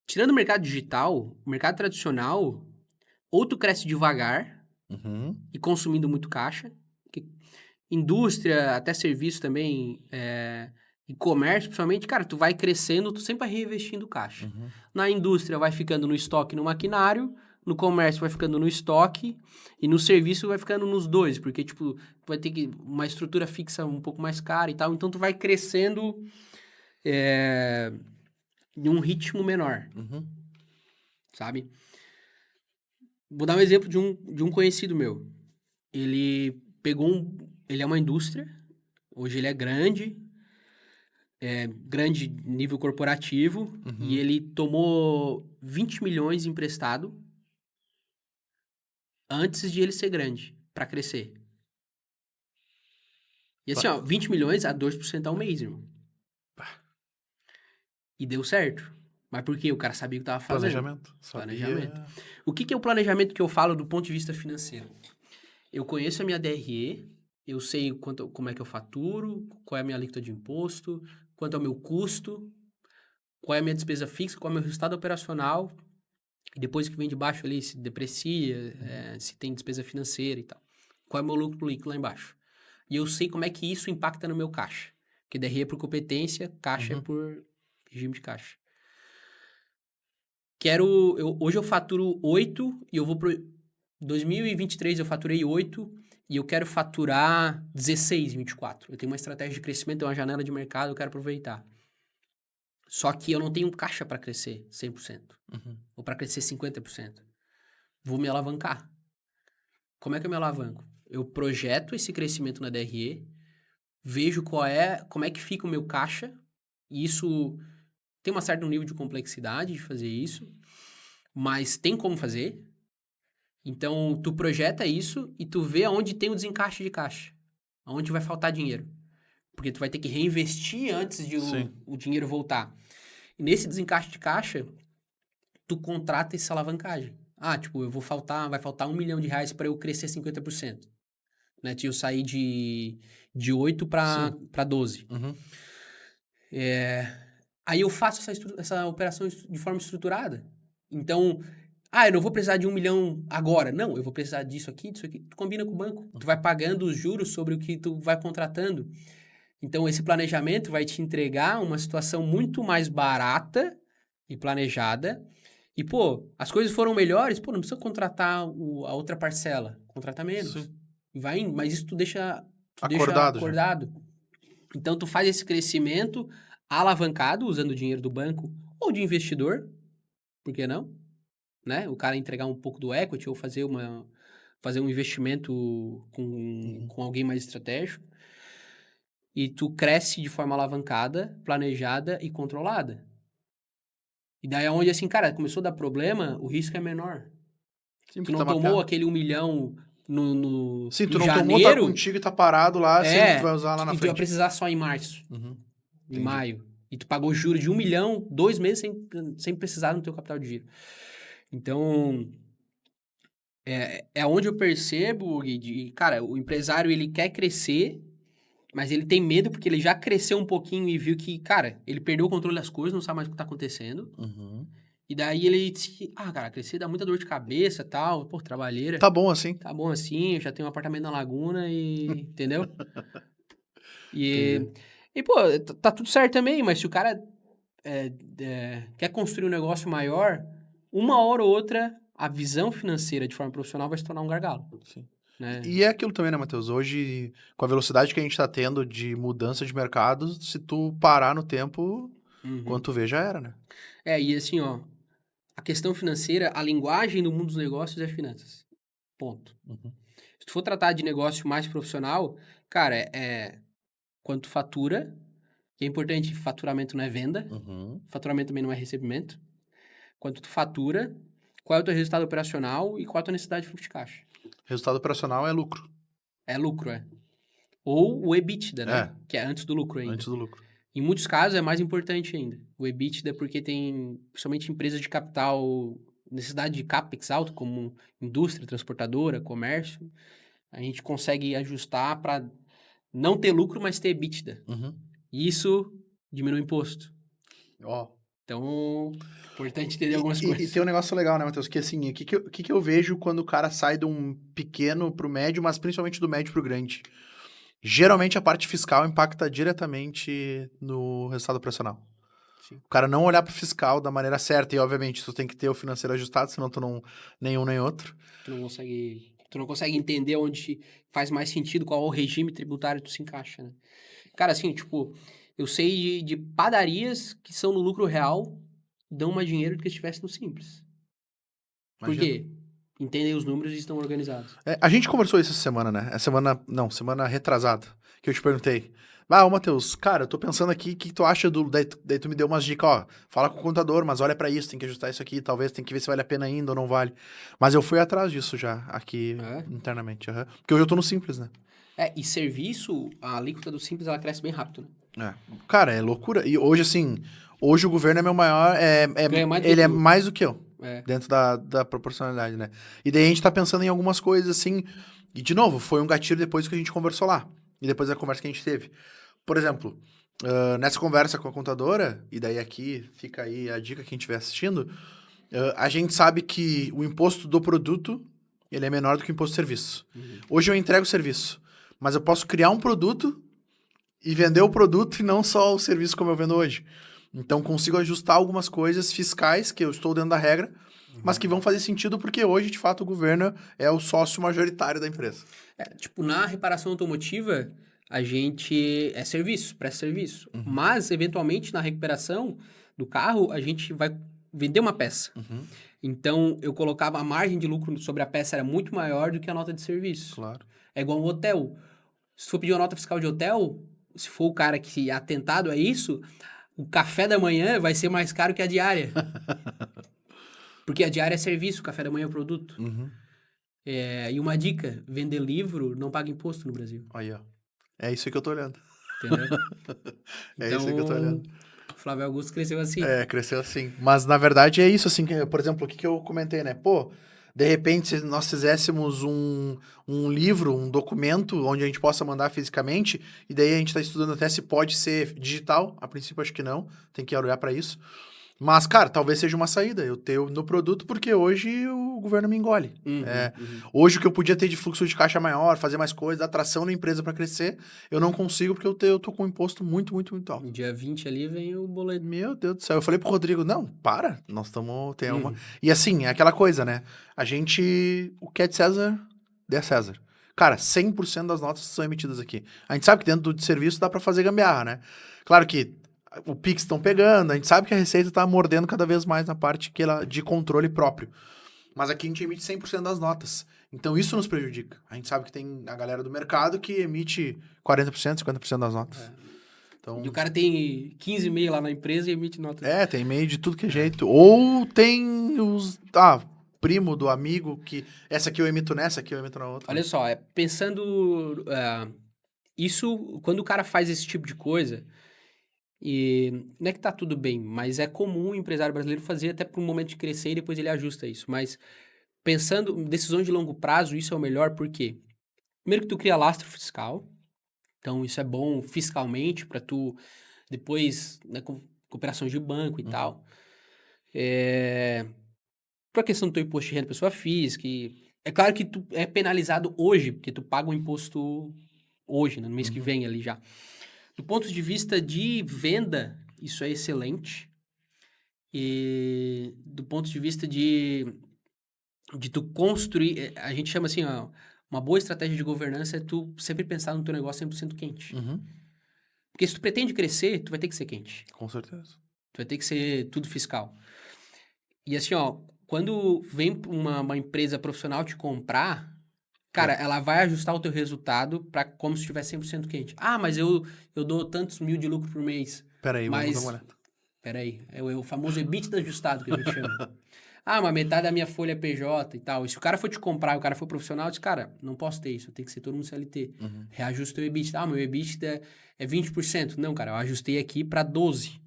tirando o mercado digital, o mercado tradicional, ou tu cresce devagar Uhum. e consumindo muito caixa, que indústria, até serviço também, e comércio, principalmente, cara, tu vai crescendo, tu sempre vai reinvestindo caixa. Uhum. Na indústria vai ficando no estoque no maquinário, no comércio vai ficando no estoque e no serviço vai ficando nos dois, porque, tipo, tu vai ter uma estrutura fixa um pouco mais cara e tal, então tu vai crescendo em um ritmo menor, Uhum. sabe? Vou dar um exemplo de um conhecido meu. Ele ele é uma indústria, hoje ele é grande nível corporativo, e Uhum. ele tomou 20 milhões emprestado antes de ele ser grande, pra crescer. E assim, ó, 20 milhões a 2% ao mês, irmão. E deu certo. Mas por quê? O cara sabia o que tava fazendo. Planejamento. Planejamento. Sabia. O que é o planejamento que eu falo do ponto de vista financeiro? Eu conheço a minha DRE, eu sei como é que eu faturo, qual é a minha alíquota de imposto, quanto é o meu custo, qual é a minha despesa fixa, qual é o meu resultado operacional, e depois que vem de baixo ali, se deprecia, se tem despesa financeira e tal. Qual é o meu lucro líquido lá embaixo. E eu sei como é que isso impacta no meu caixa. Porque DRE é por competência, caixa é Uhum. por regime de caixa. Hoje eu faturo 8 e eu vou pro 2023 eu faturei 8 e eu quero faturar 16 em 24. Eu tenho uma estratégia de crescimento, uma janela de mercado, eu quero aproveitar. Só que eu não tenho caixa para crescer 100% Uhum. ou para crescer 50%. Vou me alavancar. Como é que eu me alavanco? Eu projeto esse crescimento na DRE, vejo como é que fica o meu caixa, e isso tem um certo nível de complexidade de fazer isso, mas tem como fazer. Então, tu projeta isso e tu vê aonde tem o desencaixe de caixa, aonde vai faltar dinheiro. Porque tu vai ter que reinvestir antes de Sim. o dinheiro voltar. E nesse desencaixe de caixa, tu contrata essa alavancagem. Ah, tipo, vai faltar R$ 1 milhão para eu crescer 50%. Né? De eu sair de 8 Sim. para 12. Uhum. Aí eu faço essa operação de forma estruturada. Então, eu não vou precisar de 1 milhão agora. Não, eu vou precisar disso aqui, disso aqui. Tu combina com o banco. Tu vai pagando os juros sobre o que tu vai contratando. Então, esse planejamento vai te entregar uma situação muito mais barata e planejada. E, pô, as coisas foram melhores, pô, não precisa contratar a outra parcela. Contrata menos. Sim. E vai indo. Mas isso tu deixa Acordado já. acordado. Então, tu faz esse crescimento alavancado, usando o dinheiro do banco ou de investidor, por que não? Né? O cara entregar um pouco do equity ou fazer um investimento com, Uhum. com alguém mais estratégico. E tu cresce de forma alavancada, planejada e controlada. E daí é onde, assim, cara, começou a dar problema, o risco é menor. Sim, Tu porque não tá tomou mapeado. aquele 1 milhão Sim, tu em não tomou, tá janeiro, contigo e tá parado lá, sendo que tu vai usar lá na e tu vai frente. precisar só em março, Uhum. em Entendi. maio. E tu pagou juros de 1 milhão, 2 meses sem precisar no teu capital de giro. Então, é onde eu percebo, Gui, cara, o empresário, ele quer crescer, mas ele tem medo porque ele já cresceu um pouquinho e viu que, cara, ele perdeu o controle das coisas, não sabe mais o que tá acontecendo. Uhum. E daí ele disse, cara, crescer dá muita dor de cabeça, tal, pô, trabalheira. Tá bom assim. Tá bom assim, eu já tenho um apartamento na Laguna e, entendeu? E, Entendi. pô, tá tudo certo também, mas se o cara quer construir um negócio maior, uma hora ou outra, a visão financeira de forma profissional vai se tornar um gargalo, Sim. né? E é aquilo também, né, Matheus? Hoje, com a velocidade que a gente tá tendo de mudança de mercado, se tu parar no tempo, quando Uhum. tu vê, já era, né? E assim, ó, a questão financeira, a linguagem do mundo dos negócios é finanças. Ponto. Uhum. Se tu for tratar de negócio mais profissional, cara, quanto fatura, que é importante, faturamento não é venda, Uhum. faturamento também não é recebimento. Quanto tu fatura, qual é o teu resultado operacional e qual é a tua necessidade de fluxo de caixa. Resultado operacional é lucro. É lucro, é. Ou o EBITDA, né? É. Que é antes do lucro ainda. Antes do lucro. Em muitos casos é mais importante ainda. O EBITDA porque tem, principalmente empresas de capital, necessidade de CAPEX alto, como indústria, transportadora, comércio. A gente consegue ajustar para não ter lucro, mas ter EBITDA. Uhum. E isso diminui o imposto. Ó. Então, importante entender algumas coisas. E tem um negócio legal, né, Matheus? Que assim, o que eu vejo quando o cara sai de um pequeno pro médio, mas principalmente do médio pro grande? Geralmente a parte fiscal impacta diretamente no resultado operacional. Sim. O cara não olhar pro fiscal da maneira certa, e obviamente tu tem que ter o financeiro ajustado, senão tu não. Nenhum nem outro. Tu não consegue entender onde faz mais sentido, qual é o regime tributário tu se encaixa, né? Cara, assim, tipo, eu sei de padarias que são no lucro real, dão mais dinheiro do que se estivesse no simples. Por Imagina. quê? Entendem os números e estão organizados. A gente conversou isso essa semana, né? Semana retrasada, que eu te perguntei. Ô Matheus, cara, eu tô pensando aqui, o que tu acha do... Daí tu me deu umas dicas, ó, fala com o contador, mas olha pra isso, tem que ajustar isso aqui, talvez tem que ver se vale a pena ainda ou não vale. Mas eu fui atrás disso já, aqui, internamente, porque hoje eu tô no Simples, né? E serviço, a alíquota do simples, ela cresce bem rápido, né? Cara, é loucura. E hoje, assim, hoje o governo é meu maior, Ganha mais do que ele é tu. mais do que eu. É. Dentro da proporcionalidade, né? E daí a gente tá pensando em algumas coisas, assim... E, de novo, foi um gatilho depois que a gente conversou lá. E depois da conversa que a gente teve. Por exemplo, nessa conversa com a contadora, e daí aqui fica aí a dica quem estiver assistindo, a gente sabe que o imposto do produto, ele é menor do que o imposto de serviço. Uhum. Hoje eu entrego o serviço, mas eu posso criar um produto e vender o produto e não só o serviço como eu vendo hoje. Então, consigo ajustar algumas coisas fiscais, que eu estou dentro da regra, mas que vão fazer sentido porque hoje, de fato, o governo é o sócio majoritário da empresa. Tipo, na reparação automotiva, a gente é serviço, presta serviço. Mas, eventualmente, na recuperação do carro, a gente vai vender uma peça. Então, eu colocava a margem de lucro sobre a peça era muito maior do que a nota de serviço. Claro. É igual um hotel. Se tu for pedir uma nota fiscal de hotel, se for o cara que é atentado a isso, o café da manhã vai ser mais caro que a diária. Porque a diária é serviço, o café da manhã é produto. E uma dica, vender livro não paga imposto no Brasil. Aí, ó. É isso que eu tô olhando. Entendeu? É isso que eu tô olhando. O Flávio Augusto cresceu assim. Cresceu assim. Mas, na verdade, é isso, assim, por exemplo, o que eu comentei, né? Pô, de repente, se nós fizéssemos um livro, um documento, onde a gente possa mandar fisicamente, e daí a gente tá estudando até se pode ser digital, a princípio acho que não, tem que olhar para isso. Mas, cara, talvez seja uma saída eu ter no produto, porque hoje o governo me engole. Hoje o que eu podia ter de fluxo de caixa maior, fazer mais coisas, atração na empresa para crescer, eu não consigo porque eu tô com um imposto muito, muito, muito alto. No dia 20 ali vem o boleto. Meu Deus do céu. Eu falei pro Rodrigo, não, para, nós estamos... E assim, é aquela coisa, né? A gente... O que é de César, dê a César. Cara, 100% das notas são emitidas aqui. A gente sabe que dentro do serviço dá para fazer gambiarra, né? Claro que o Pix estão pegando, a gente sabe que a Receita tá mordendo cada vez mais na parte de controle próprio. Mas aqui a gente emite 100% das notas. Então isso nos prejudica. A gente sabe que tem a galera do mercado que emite 40%, 50% das notas. Então... E o cara tem 15 e-mail lá na empresa e emite nota. tem e-mail de tudo que é jeito. Ou tem os... primo do amigo que... Essa aqui eu emito nessa, aqui eu emito na outra. Olha só, pensando... isso, quando o cara faz esse tipo de coisa... E não é que tá tudo bem, mas é comum o empresário brasileiro fazer até por um momento de crescer e depois ele ajusta isso. Mas pensando em decisões de longo prazo, isso é o melhor porque primeiro que tu cria lastro fiscal, então isso é bom fiscalmente para tu depois, né, cooperação de banco e tal. Para a questão do teu imposto de renda pessoa física, é claro que tu é penalizado hoje, porque tu paga o imposto hoje, né, no mês que vem ali já. Do ponto de vista de venda, isso é excelente. E do ponto de vista de tu construir... A gente chama assim, ó, uma boa estratégia de governança é tu sempre pensar no teu negócio 100% quente. Porque se tu pretende crescer, tu vai ter que ser quente. Com certeza. Tu vai ter que ser tudo fiscal. E assim, ó, quando vem uma empresa profissional te comprar... Cara, ela vai ajustar o teu resultado para como se estivesse 100% quente. Mas eu dou tantos mil de lucro por mês. Peraí, vamos mas dar uma olhada. Peraí, é o famoso EBITDA ajustado que a gente chama. Ah, mas metade da minha folha é PJ e tal. E se o cara for te comprar e o cara for profissional, eu disse, cara, não posso ter isso, tem que ser todo mundo CLT. Reajusta o EBITDA. Ah, meu EBITDA é 20%. Não, cara, eu ajustei aqui para 12%.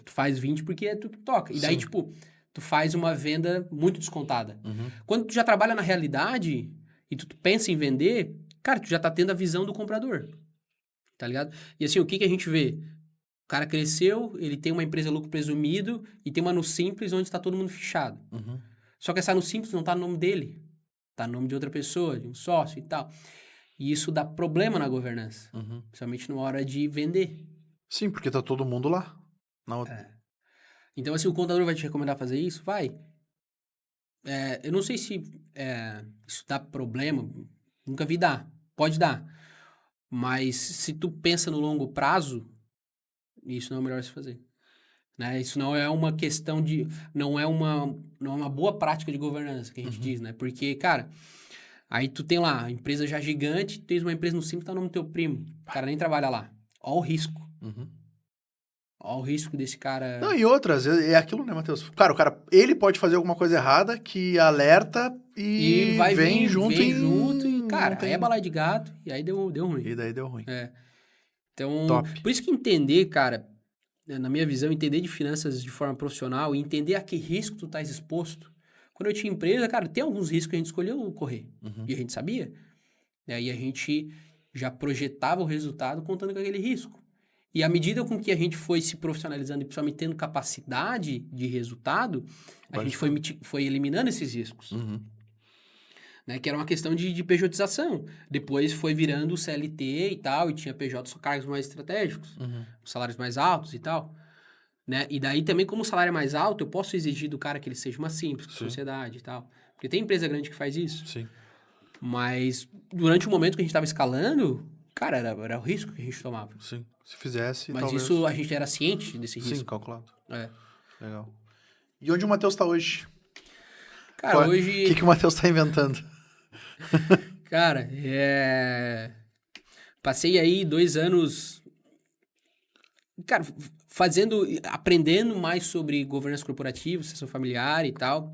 Tu faz 20 porque é tu que toca. E daí, Sim. tipo, tu faz uma venda muito descontada. Quando tu já trabalha na realidade e tu pensa em vender, cara, tu já tá tendo a visão do comprador. Tá ligado? E assim, o que a gente vê? O cara cresceu, ele tem uma empresa lucro presumido e tem uma no Simples onde está todo mundo fichado. Só que essa no Simples não tá no nome dele. Tá no nome de outra pessoa, de um sócio e tal. E isso dá problema na governança. Principalmente na hora de vender. Sim, porque tá todo mundo lá. Na outra. Então, assim, o contador vai te recomendar fazer isso? Vai. Eu não sei se isso dá problema. Nunca vi dar. Pode dar. Mas se tu pensa no longo prazo, isso não é o melhor se fazer. Né? Isso não é uma questão de... Não é uma boa prática de governança, que a gente diz, né? Porque, cara, aí tu tem lá, empresa já gigante, tens uma empresa no Simples, tá no nome do teu primo. O cara nem trabalha lá. Ó o risco. Ó o risco desse cara... Não, e outras, é aquilo, né, Matheus? Cara, ele pode fazer alguma coisa errada que alerta E e vai vem vir, junto vem e junto e, não cara, aí é tem... balaio de gato e aí deu ruim. E daí deu ruim. Então, Top. por isso que entender, cara, na minha visão, entender de finanças de forma profissional e entender a que risco tu estás exposto. Quando eu tinha empresa, cara, tem alguns riscos que a gente escolheu correr. E a gente sabia. E aí a gente já projetava o resultado contando com aquele risco. E à medida com que a gente foi se profissionalizando e principalmente tendo capacidade de resultado, a gente foi eliminando esses riscos. Né, que era uma questão de pejotização. Depois foi virando CLT e tal, e tinha PJ só cargos mais estratégicos, salários mais altos e tal. Né? E daí também, como o salário é mais alto, eu posso exigir do cara que ele seja uma simples, com sociedade e tal. Porque tem empresa grande que faz isso. Sim. Mas durante o momento que a gente estava escalando, cara, era o risco que a gente tomava. Sim. Se fizesse, Mas talvez... isso a gente era ciente desse risco. Sim, calculado. É. Legal. E onde o Matheus tá hoje? Cara, O hoje... que o Matheus tá inventando? Cara, passei aí 2 anos... Cara, aprendendo mais sobre governança corporativa, sucessão familiar e tal.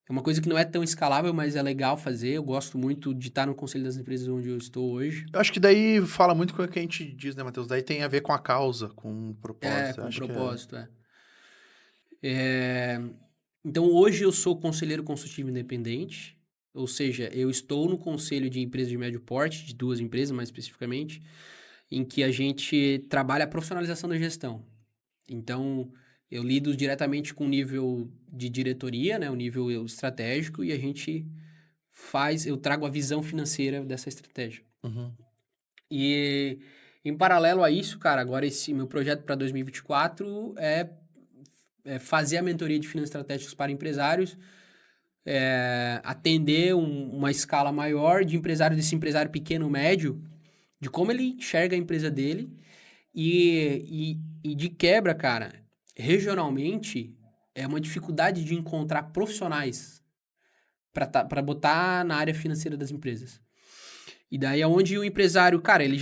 É uma coisa que não é tão escalável, mas é legal fazer. Eu gosto muito de estar no conselho das empresas onde eu estou hoje. Eu acho que daí fala muito com o que a gente diz, né, Matheus? Daí tem a ver com a causa, com o propósito. Com Acho propósito, Então, hoje eu sou conselheiro consultivo independente, ou seja, eu estou no conselho de empresas de médio porte, de 2 empresas mais especificamente, em que a gente trabalha a profissionalização da gestão. Então, eu lido diretamente com o nível de diretoria, né, o nível estratégico, e a gente eu trago a visão financeira dessa estratégia. E, em paralelo a isso, cara, agora esse meu projeto para 2024 é fazer a mentoria de finanças estratégicas para empresários, atender uma escala maior de empresário, desse empresário pequeno, médio, de como ele enxerga a empresa dele e de quebra, cara, regionalmente é uma dificuldade de encontrar profissionais para botar na área financeira das empresas. E daí é onde o empresário, cara, ele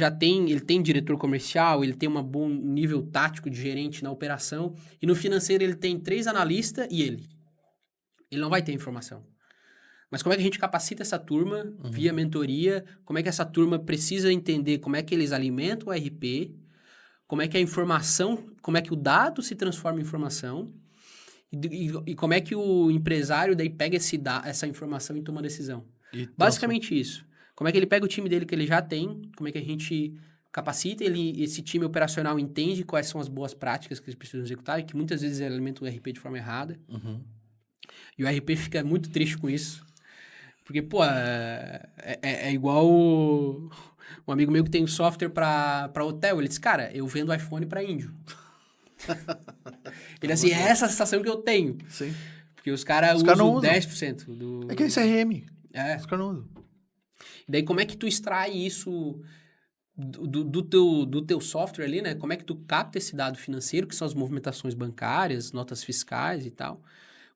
tem diretor comercial, ele tem um bom nível tático de gerente na operação, e no financeiro ele tem 3 analistas e ele. Ele não vai ter informação. Mas como é que a gente capacita essa turma via mentoria? Como é que essa turma precisa entender como é que eles alimentam o RP? Como é que a informação, como é que o dado se transforma em informação? E como é que o empresário daí pega essa informação e toma decisão? Basicamente isso. Como é que ele pega o time dele que ele já tem, como é que a gente capacita esse time operacional, entende quais são as boas práticas que eles precisam executar e que muitas vezes alimentam o RP de forma errada. E o RP fica muito triste com isso. Porque, pô, é igual um amigo meu que tem um software para hotel. Ele disse, cara, eu vendo iPhone para índio. Ele assim, é essa a sensação que eu tenho. Sim. Porque os caras usam 10% do... É que é CRM. É. Os caras não usam. E daí, como é que tu extrai isso do teu software ali, né? Como é que tu capta esse dado financeiro, que são as movimentações bancárias, notas fiscais e tal.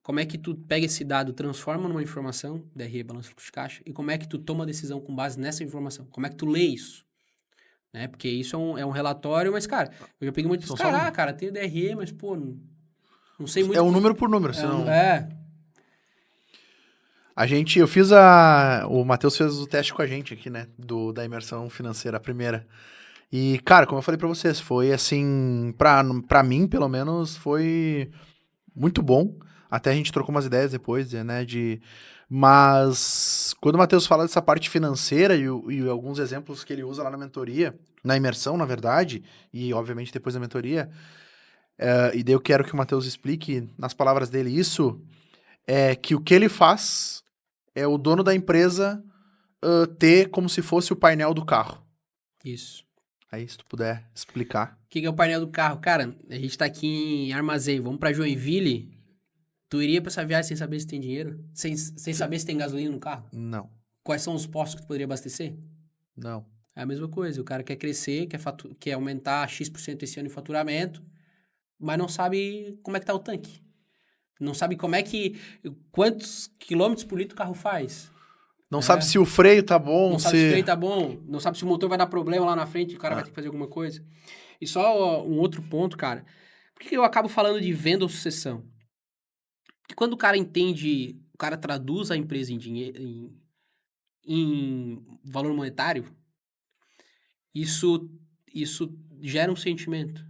Como é que tu pega esse dado, transforma numa informação, DRE, balanço de fluxo de caixa, e como é que tu toma a decisão com base nessa informação? Como é que tu lê isso? né? Porque isso é um relatório, mas, cara, eu já peguei muito... São só Cara, cara, tem o DRE, mas, pô, não sei muito... É um número por número, senão... É, Eu fiz o Matheus fez o teste com a gente aqui, né? Da imersão financeira, a primeira. E, cara, como eu falei pra vocês, foi assim, pra mim, pelo menos, foi muito bom. Até a gente trocou umas ideias depois, né? Mas quando o Matheus fala dessa parte financeira e alguns exemplos que ele usa lá na mentoria, na imersão, na verdade, e obviamente depois da mentoria, e daí eu quero que o Matheus explique nas palavras dele isso, é que o que ele faz é o dono da empresa ter como se fosse o painel do carro. isso. Aí, se tu puder explicar. O que é o painel do carro? Cara, a gente tá aqui em Armazém, vamos pra Joinville. Tu iria pra essa viagem sem saber se tem dinheiro? Sem saber se tem gasolina no carro? Não, Quais são os postos que tu poderia abastecer? não. É a mesma coisa. O cara quer crescer, quer aumentar X% esse ano em faturamento, mas não sabe como é que tá o tanque. Não sabe quantos quilômetros por litro o carro faz. Não sabe se o freio tá bom, Não sabe se o freio tá bom, não sabe se o motor vai dar problema lá na frente e o cara vai ter que fazer alguma coisa. E só um outro ponto, cara. Por que eu acabo falando de venda ou sucessão? Porque quando o cara entende, o cara traduz a empresa em dinheiro, em valor monetário, isso gera um sentimento.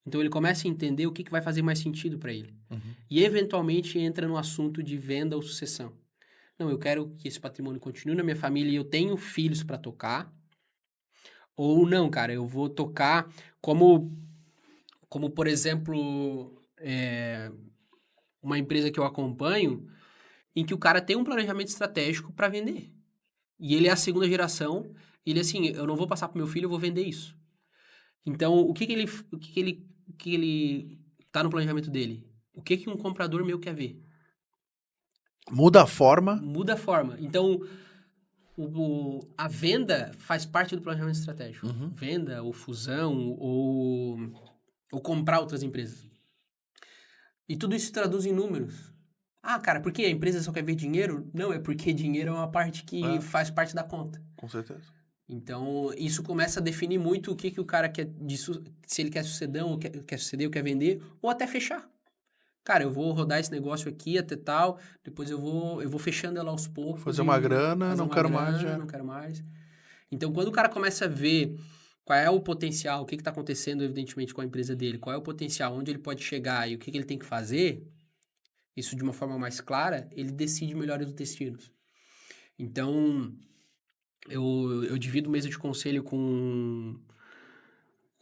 Então ele começa a entender o que vai fazer mais sentido para ele. Uhum. E eventualmente entra no assunto de venda ou sucessão. Não, eu quero que esse patrimônio continue na minha família e eu tenho filhos para tocar. Ou não, cara, eu vou tocar como por exemplo, uma empresa que eu acompanho, em que o cara tem um planejamento estratégico para vender. E ele é a segunda geração, e ele assim, eu não vou passar pro meu filho, eu vou vender isso. Então, o que ele tá no planejamento dele? O que um comprador meu quer ver? Muda a forma. Muda a forma. Então, a venda faz parte do planejamento estratégico. Uhum. Venda, ou fusão, ou comprar outras empresas. E tudo isso se traduz em números. Ah, cara, por que a empresa só quer ver dinheiro? Não, é porque dinheiro é uma parte que faz parte da conta. Com certeza. Então, isso começa a definir muito o que o cara quer, se ele quer suceder ou quer vender, ou até fechar. Cara, eu vou rodar esse negócio aqui até tal, depois eu vou fechando ela aos poucos. Fazer uma grana, não quero mais já. Não quero mais. Então, quando o cara começa a ver qual é o potencial, o que está acontecendo, evidentemente, com a empresa dele, qual é o potencial, onde ele pode chegar e o que ele tem que fazer, isso de uma forma mais clara, ele decide melhor os destinos. Então, eu divido mesa de conselho com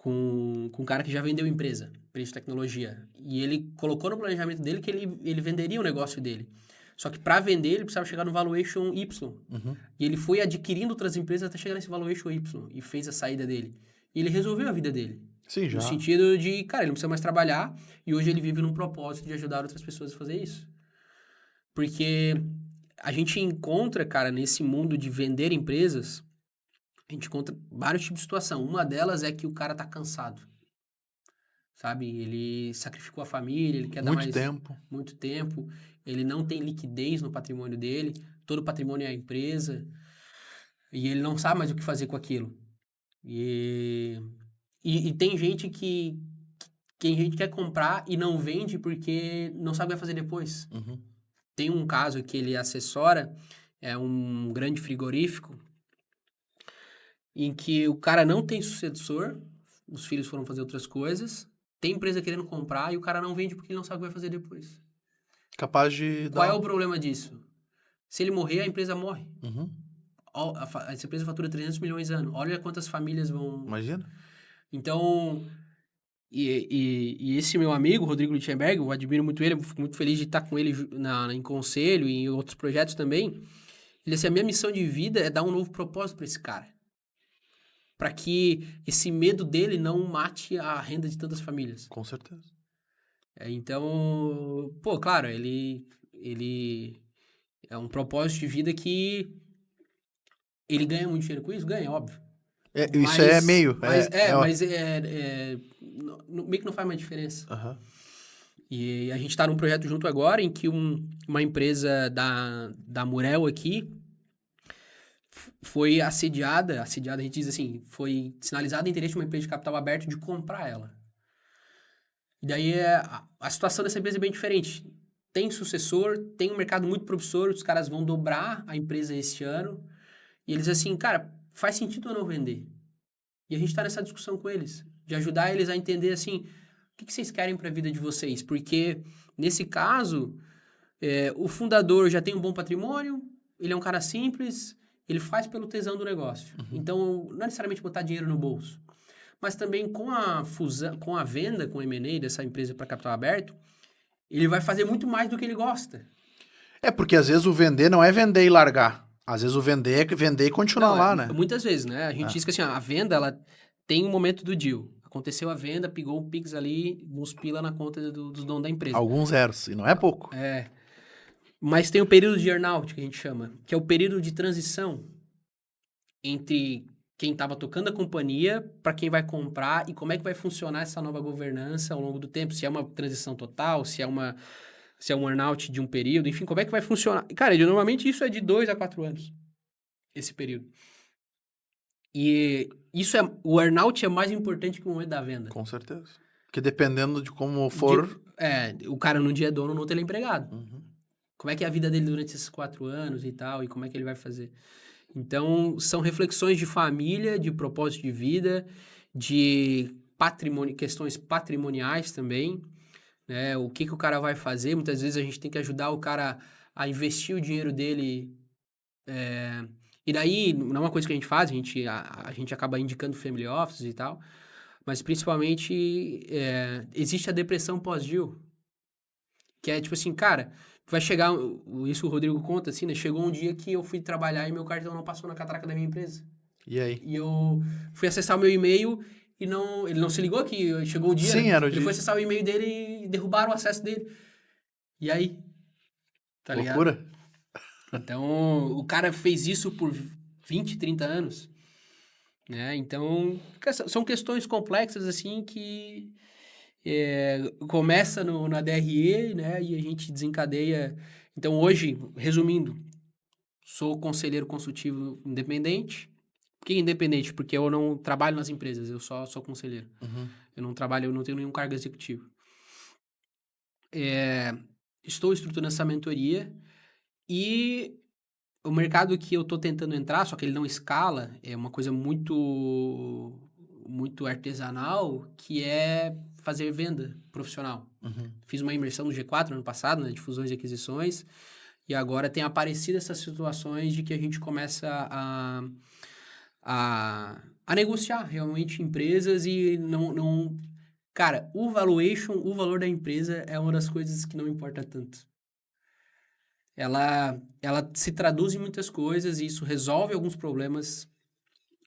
um cara que já vendeu empresa de tecnologia. E ele colocou no planejamento dele que ele venderia o negócio dele. Só que para vender, ele precisava chegar no valuation Y. Uhum. E ele foi adquirindo outras empresas até chegar nesse valuation Y. E fez a saída dele. E ele resolveu a vida dele. Sim, já. No sentido de, cara, ele não precisa mais trabalhar. E hoje ele vive num propósito de ajudar outras pessoas a fazer isso. Porque a gente encontra, cara, nesse mundo de vender empresas, a gente encontra vários tipos de situação. Uma delas é que o cara tá cansado. Sabe? Ele sacrificou a família, ele quer dar mais... Muito tempo. Ele não tem liquidez no patrimônio dele. Todo o patrimônio é a empresa. E ele não sabe mais o que fazer com aquilo. E tem gente que quer comprar e não vende porque não sabe o que vai fazer depois. Uhum. Tem um caso que ele assessora, é um grande frigorífico, em que o cara não tem sucessor, os filhos foram fazer outras coisas, tem empresa querendo comprar e o cara não vende porque ele não sabe o que vai fazer depois. Capaz de Qual é o problema disso? Se ele morrer, a empresa morre. Uhum. Essa empresa fatura 300 milhões ano. Olha quantas famílias vão... Imagina. Então, e esse meu amigo, Rodrigo Lichtenberg, eu admiro muito ele, fico muito feliz de estar com ele em conselho e em outros projetos também. Ele disse, a minha missão de vida é dar um novo propósito para esse cara. Para que esse medo dele não mate a renda de tantas famílias. Com certeza. Então, pô, claro, ele é um propósito de vida que ele ganha muito dinheiro com isso? Ganha, óbvio. Isso é meio. Mas meio que não faz mais diferença. Uhum. E a gente está num projeto junto agora em que uma empresa da Murel aqui foi assediada, a gente diz assim, foi sinalizado interesse de uma empresa de capital aberto de comprar ela. E daí a situação dessa empresa é bem diferente. Tem sucessor, tem um mercado muito promissor, os caras vão dobrar a empresa esse ano, e eles assim, cara, faz sentido eu não vender? E a gente tá nessa discussão com eles, de ajudar eles a entender assim, o que vocês querem para a vida de vocês? Porque, nesse caso, o fundador já tem um bom patrimônio, ele é um cara simples, ele faz pelo tesão do negócio. Então, não é necessariamente botar dinheiro no bolso. Mas também com a fusão, com a venda, com o M&A dessa empresa para capital aberto, ele vai fazer muito mais do que ele gosta. Porque às vezes o vender não é vender e largar. Às vezes o vender é vender e continuar Não, lá, né? Muitas vezes, né? A gente diz que assim, a venda, ela tem um momento do deal. Aconteceu a venda, pegou o Pix ali, uns pila na conta dos donos da empresa. Alguns zeros, e não é pouco. Mas tem o período de earn-out, que a gente chama, que é o período de transição entre quem estava tocando a companhia para quem vai comprar e como é que vai funcionar essa nova governança ao longo do tempo. Se é uma transição total, se é um earn-out de um período, enfim, como é que vai funcionar. Cara, normalmente isso é de 2 a 4 anos, esse período. E o earn-out é mais importante que o momento da venda. Com certeza. Porque dependendo de como for... O cara num dia é dono, no outro ele é empregado. Como é que é a vida dele durante esses 4 anos e tal, e como é que ele vai fazer. Então, são reflexões de família, de propósito de vida, de questões patrimoniais também, né? O que o cara vai fazer. Muitas vezes a gente tem que ajudar o cara a investir o dinheiro dele. E daí, não é uma coisa que a gente faz, a gente acaba indicando family offices e tal, mas principalmente existe a depressão pós-deal, que é tipo assim, cara, vai chegar, isso o Rodrigo conta assim, né? Chegou um dia que eu fui trabalhar e meu cartão não passou na catraca da minha empresa. E aí? E eu fui acessar o meu e-mail e ele não se ligou que chegou o dia. Sim, né? era o Ele dia. foi acessar o e-mail dele e derrubaram o acesso dele. E aí? Tá ligado? Loucura. Então, o cara fez isso por 20, 30 anos. Né? Então, são questões complexas, assim, que começa na DRE, né? E a gente desencadeia. Então, hoje, resumindo, sou conselheiro consultivo independente. Por que independente? Porque eu não trabalho nas empresas, eu só sou conselheiro. Eu não trabalho, eu não tenho nenhum cargo executivo. Estou estruturando essa mentoria e o mercado que eu estou tentando entrar, só que ele não escala, é uma coisa muito, muito artesanal, que é fazer venda profissional. Fiz uma imersão no G4 ano passado, né, de fusões e aquisições, e agora tem aparecido essas situações de que a gente começa a negociar realmente empresas e não... Cara, o valuation, o valor da empresa é uma das coisas que não importa tanto. Ela se traduz em muitas coisas e isso resolve alguns problemas,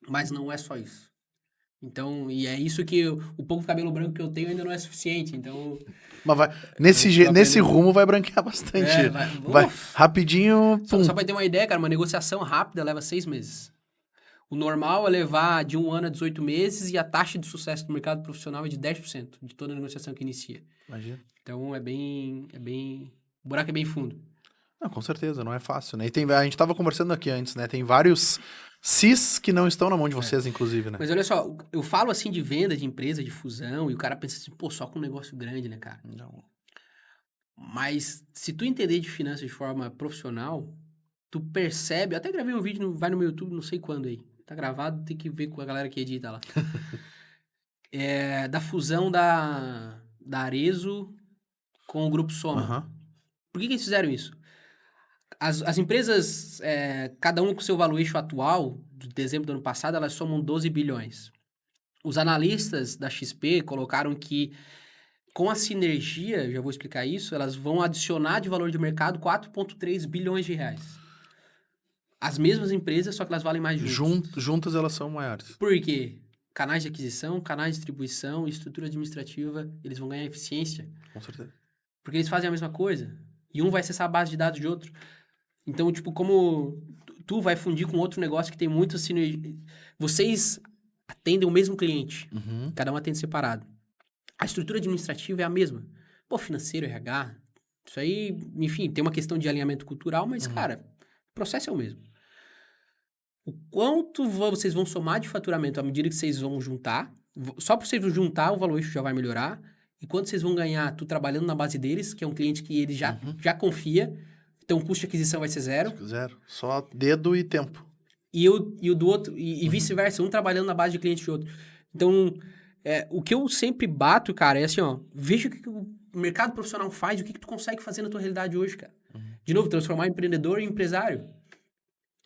mas não é só isso. Então, e é isso que o pouco cabelo branco que eu tenho ainda não é suficiente, então... Mas nesse rumo vai branquear bastante. Vai rapidinho... Só pra ter uma ideia, cara, uma negociação rápida leva 6 meses. O normal é levar de 1 ano a 18 meses e a taxa de sucesso do mercado profissional é de 10% de toda a negociação que inicia. Imagina. Então, o buraco é bem fundo. Não, com certeza, não é fácil, né? E a gente tava conversando aqui antes, né? Tem vários CIS que não estão na mão de vocês, inclusive, né? Mas olha só, eu falo assim de venda de empresa, de fusão, e o cara pensa assim, pô, só com um negócio grande, né, cara? Não. Mas se tu entender de finanças de forma profissional, tu percebe, eu até gravei um vídeo, vai no meu YouTube, não sei quando aí. Tá gravado, tem que ver com a galera que edita lá. Da fusão da Arezzo com o Grupo Soma. Por que eles fizeram isso? As empresas, cada uma com seu valuation atual, de dezembro do ano passado, elas somam 12 bilhões. Os analistas da XP colocaram que, com a sinergia, já vou explicar isso, elas vão adicionar de valor de mercado 4,3 bilhões de reais. As mesmas empresas, só que elas valem mais juntas. Juntas elas são maiores. Por quê? Canais de aquisição, canais de distribuição, estrutura administrativa, eles vão ganhar eficiência. Com certeza. Porque eles fazem a mesma coisa. E um vai acessar a base de dados de outro. Então, tipo, como tu vai fundir com outro negócio que tem muita sinergia... Vocês atendem o mesmo cliente. Cada um atende separado. A estrutura administrativa é a mesma. Pô, financeiro, RH... Isso aí, enfim, tem uma questão de alinhamento cultural, mas, cara, o processo é o mesmo. o quanto vocês vão somar de faturamento à medida que vocês vão juntar. Só para vocês juntar, o valuation já vai melhorar. E quanto vocês vão ganhar, tu trabalhando na base deles, que é um cliente que ele já confia. Então, o custo de aquisição vai ser zero. Zero. Só dedo e tempo. E o do outro, e vice-versa, um trabalhando na base de cliente de outro. Então, o que eu sempre bato, cara, é assim, ó, veja o que o mercado profissional faz, o que tu consegue fazer na tua realidade hoje, cara. De novo, transformar empreendedor em empresário.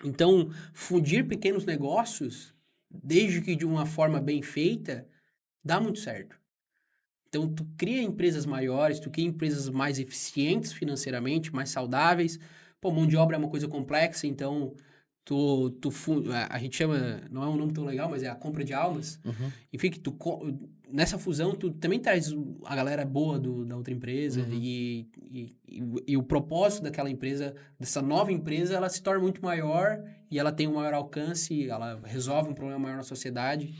Então, fundir pequenos negócios, desde que de uma forma bem feita, dá muito certo. Então, tu cria empresas maiores, tu cria empresas mais eficientes financeiramente, mais saudáveis. Pô, mão de obra é uma coisa complexa, então a gente chama, não é um nome tão legal, mas é a compra de almas. Enfim, que nessa fusão, tu também traz a galera boa da outra empresa e o propósito daquela empresa, dessa nova empresa, ela se torna muito maior e ela tem um maior alcance, ela resolve um problema maior na sociedade,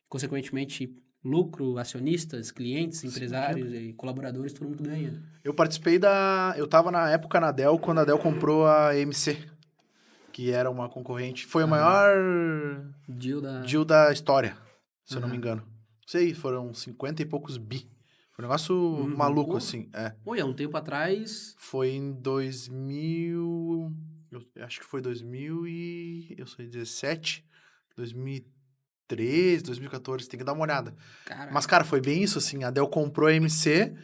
consequentemente, lucro, acionistas, clientes, empresários e colaboradores, todo mundo ganha. Eu participei eu tava na época na Dell, quando a Dell comprou a EMC, que era uma concorrente. Foi o maior deal da história, se eu não me engano. Não sei, foram 50 e poucos bi. Foi um negócio maluco, assim. Pô, há um tempo atrás... Foi em 2000... Eu acho que foi 2017, 2013, 2014. Tem que dar uma olhada. Caraca. Mas, cara, foi bem isso, assim. A Dell comprou a EMC...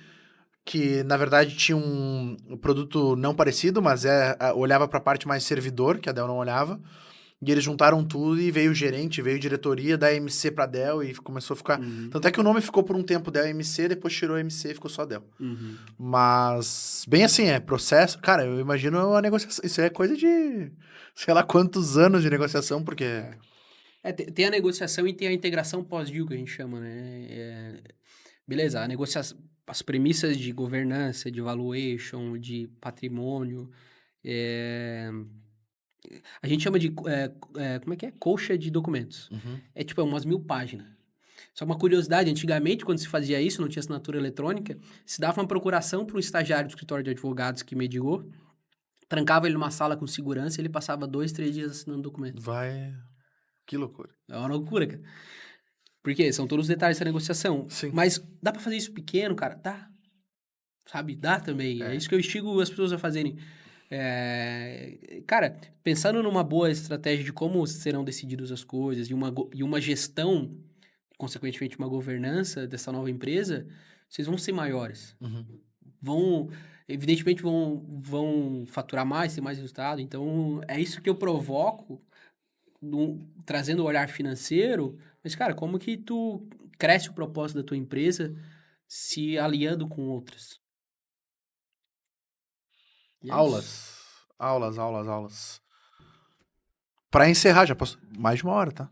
que na verdade tinha um produto não parecido, mas olhava para a parte mais servidor, que a Dell não olhava, e eles juntaram tudo e veio o gerente, veio a diretoria da EMC para Dell e começou a ficar... Tanto é que o nome ficou por um tempo Dell EMC, depois tirou a EMC e ficou só Dell. Mas, bem assim, processo... Cara, eu imagino a negociação... Isso é coisa de, sei lá, quantos anos de negociação, porque... Tem a negociação e tem a integração pós-deal, que a gente chama, né? Beleza, a negociação... As premissas de governança, de valuation, de patrimônio. A gente chama de... como é que é? Colcha de documentos. É tipo umas 1000 páginas. Só uma curiosidade, antigamente, quando se fazia isso, não tinha assinatura eletrônica, se dava uma procuração para um estagiário do escritório de advogados que medigou, trancava ele numa sala com segurança e ele passava 2, 3 dias assinando documento. Que loucura. É uma loucura, cara. Porque são todos os detalhes dessa negociação. Sim. Mas dá pra fazer isso pequeno, cara? Dá. Sabe? Dá também. É isso que eu instigo as pessoas a fazerem. Cara, pensando numa boa estratégia de como serão decididas as coisas e uma gestão, consequentemente uma governança dessa nova empresa, vocês vão ser maiores. Evidentemente, vão faturar mais, ter mais resultado. Então, é isso que eu provoco trazendo o olhar financeiro, mas, cara, como que tu cresce o propósito da tua empresa se aliando com outras? Aulas. Pra encerrar, já passou mais de uma hora, tá?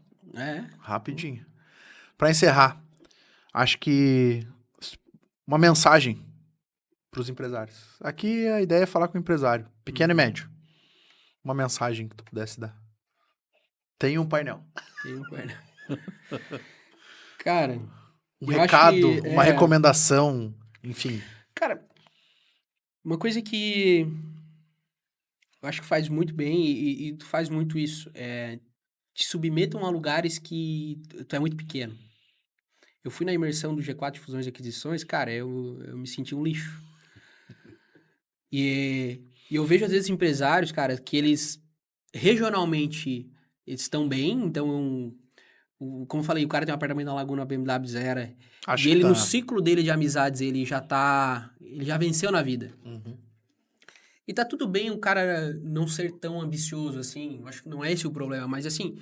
Rapidinho. Pra encerrar, acho que uma mensagem pros empresários. Aqui a ideia é falar com o empresário, pequeno e médio. Uma mensagem que tu pudesse dar. Tem um painel. Cara, um recado, uma recomendação, enfim. Cara, uma coisa que eu acho que faz muito bem e tu faz muito isso, te submetam a lugares que tu é muito pequeno. Eu fui na imersão do G4 de Fusões e Aquisições, cara, eu me senti um lixo. E eu vejo às vezes empresários, cara, que eles regionalmente eles estão bem, então, como eu falei, o cara tem um apartamento na Laguna, BMW zero. E ele, no ciclo dele de amizades, ele já venceu na vida. E tá tudo bem o cara não ser tão ambicioso assim, eu acho que não é esse o problema, mas assim,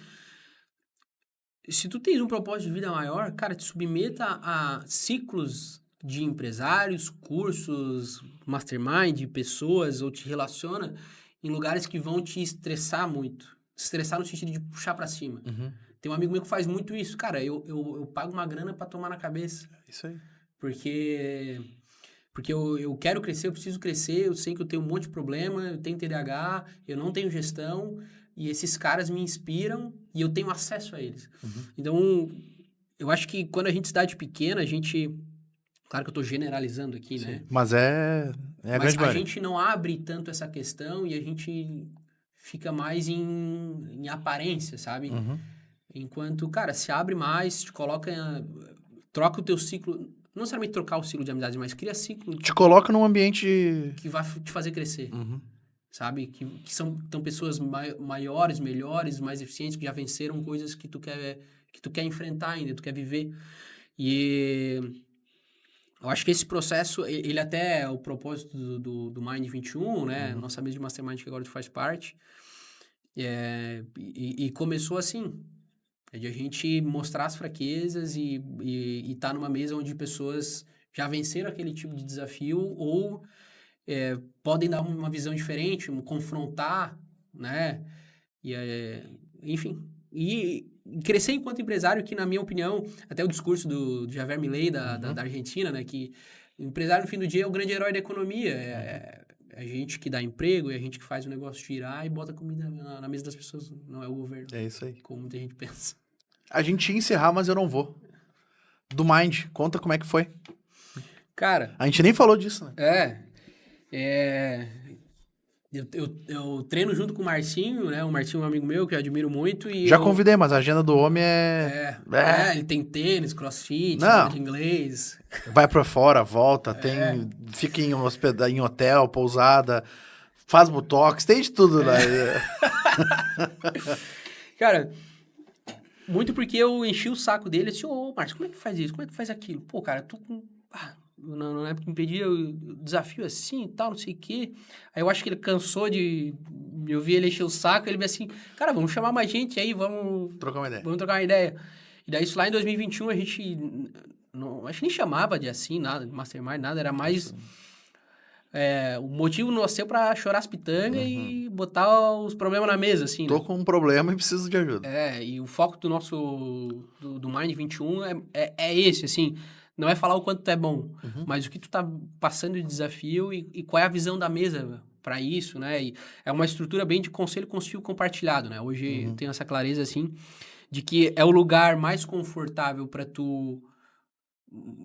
se tu tens um propósito de vida maior, cara, te submeta a ciclos de empresários, cursos, mastermind, pessoas, ou te relaciona em lugares que vão te estressar muito. Estressar no sentido de puxar pra cima. Tem um amigo meu que faz muito isso. Cara, eu pago uma grana pra tomar na cabeça. Isso aí. Porque eu quero crescer, eu preciso crescer, eu sei que eu tenho um monte de problema, eu tenho TDAH, eu não tenho gestão, e esses caras me inspiram e eu tenho acesso a eles. Então, eu acho que quando a gente cidade pequena, a gente... Claro que eu tô generalizando aqui, né? Mas a grande maioria. A gente não abre tanto essa questão e a gente fica mais em aparência, sabe? Uhum. Enquanto, cara, se abre mais, te coloca... Troca o teu ciclo... Não necessariamente trocar o ciclo de amizade, mas cria ciclo Te coloca num ambiente... que vai te fazer crescer. Uhum. Sabe? Que são pessoas maiores, melhores, mais eficientes, que já venceram coisas que tu quer enfrentar ainda, tu quer viver. E eu acho que esse processo, ele até é o propósito do Mind 21, né? Nossa mesa de mastermind que agora tu faz parte. E começou assim. É de a gente mostrar as fraquezas e tá numa mesa onde pessoas já venceram aquele tipo de desafio ou... podem dar uma visão diferente, confrontar, né? Enfim. E crescer enquanto empresário, que na minha opinião, até o discurso do Javier Milei da Argentina, né? Que o empresário, no fim do dia, é o grande herói da economia. É a gente que dá emprego, é a gente que faz o negócio girar e bota comida na mesa das pessoas, não é o governo. É isso aí. Como muita gente pensa. A gente ia encerrar, mas eu não vou. Do Mind, conta como é que foi. Cara... A gente nem falou disso, né? Eu treino junto com o Marcinho, né? O Marcinho é um amigo meu que eu admiro muito. E Já convidei, mas a agenda do homem é... ele tem tênis, crossfit, Não. aula de inglês. Vai pra fora, volta, fica em hotel, pousada, faz botox, tem de tudo lá. Cara, muito porque eu enchi o saco dele assim, Márcio, como é que faz isso? Como é que faz aquilo? Pô, cara, tu com... na época que me pedia o desafio assim e tal, não sei o quê. Aí eu acho que ele cansou de... Eu vi ele encher o saco, ele me assim, cara, vamos chamar mais gente aí, vamos trocar uma ideia. E daí isso lá em 2021 a gente... Não, acho que nem chamava de assim, nada, de mastermind, nada, era mais... o motivo nosso pra chorar as pitangas e botar os problemas na mesa, assim, Tô né? com um problema e preciso de ajuda. E o foco do nosso... do Mind 21 é esse, assim... Não é falar o quanto tu é bom, mas o que tu tá passando de desafio e qual é a visão da mesa para isso, né? E é uma estrutura bem de conselho consultivo compartilhado, né? Hoje eu tenho essa clareza, assim, de que é o lugar mais confortável para tu...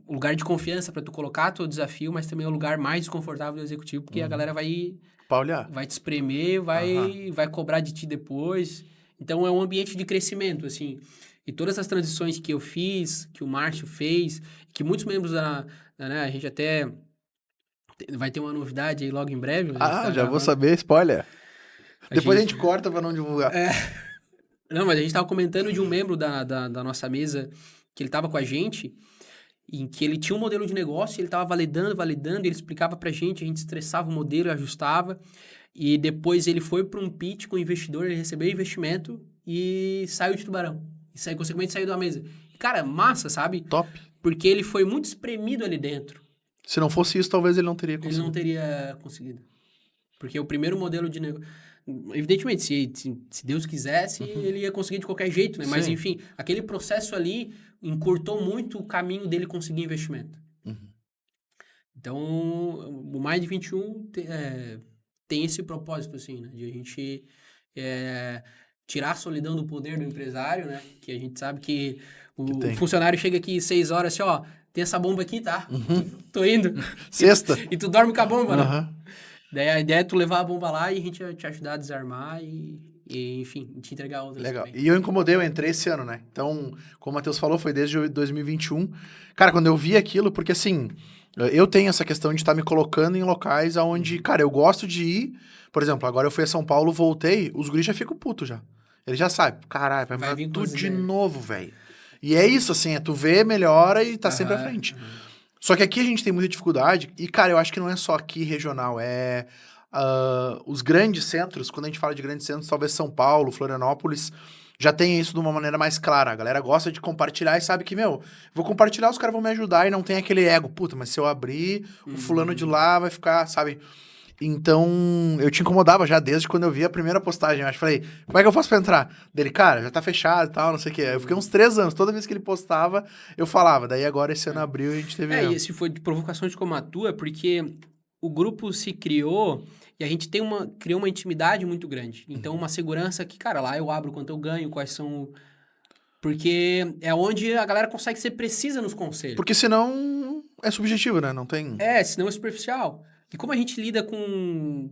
O lugar de confiança para tu colocar teu desafio, mas também é o lugar mais desconfortável do executivo, porque a galera vai te espremer, vai cobrar de ti depois. Então, é um ambiente de crescimento, assim... E todas as transições que eu fiz, que o Márcio fez, que muitos membros né, a gente até vai ter uma novidade aí logo em breve. Já vou saber, spoiler. Depois a gente corta para não divulgar. Não, mas a gente estava comentando de um membro da nossa mesa, que ele estava com a gente, em que ele tinha um modelo de negócio, ele estava validando, ele explicava pra gente, a gente estressava o modelo, ajustava, e depois ele foi para um pitch com o investidor, ele recebeu investimento e saiu de Tubarão. E consequentemente saiu da mesa. Cara, massa, sabe? Top. Porque ele foi muito espremido ali dentro. Se não fosse isso, talvez ele não teria conseguido. Ele não teria conseguido. Porque o primeiro modelo de negócio... Evidentemente, se Deus quisesse, ele ia conseguir de qualquer jeito, né? Mas, enfim, aquele processo ali encurtou muito o caminho dele conseguir investimento. Então, o Mind 21 tem esse propósito, assim, né? De a gente... tirar a solidão do poder do empresário, né? Que a gente sabe que o funcionário chega aqui 6 horas assim, tem essa bomba aqui, tá? Tô indo. Sexta. E tu dorme com a bomba, né? Daí a ideia é tu levar a bomba lá e a gente te ajudar a desarmar e enfim, te entregar outra. Legal. Também. E eu entrei esse ano, né? Então, como o Matheus falou, foi desde 2021. Cara, quando eu vi aquilo, porque assim, eu tenho essa questão de estar me colocando em locais onde, cara, eu gosto de ir. Por exemplo, agora eu fui a São Paulo, voltei, os guris já ficam putos já. Ele já sabe, caralho, vai vir tudo de novo, velho. E é isso, assim, tu vê, melhora e tá sempre à frente. Só que aqui a gente tem muita dificuldade, e, cara, eu acho que não é só aqui regional, os grandes centros, quando a gente fala de grandes centros, talvez São Paulo, Florianópolis, já tem isso de uma maneira mais clara. A galera gosta de compartilhar e sabe que, vou compartilhar, os caras vão me ajudar e não tem aquele ego. Puta, mas se eu abrir, o fulano de lá vai ficar, sabe... Então, eu te incomodava já desde quando eu vi a primeira postagem. Eu falei, como é que eu faço pra entrar? Dele, cara, já tá fechado e tal, não sei o quê. Eu fiquei uns 3 anos, toda vez que ele postava, eu falava. Daí agora, esse ano abriu e a gente teve... e esse foi de provocações como a tua, porque o grupo se criou e a gente criou uma intimidade muito grande. Então, uma segurança que, cara, lá eu abro quanto eu ganho, quais são... Porque é onde a galera consegue ser precisa nos conselhos. Porque senão é subjetivo, né? Não tem... Senão é superficial. E como a gente lida com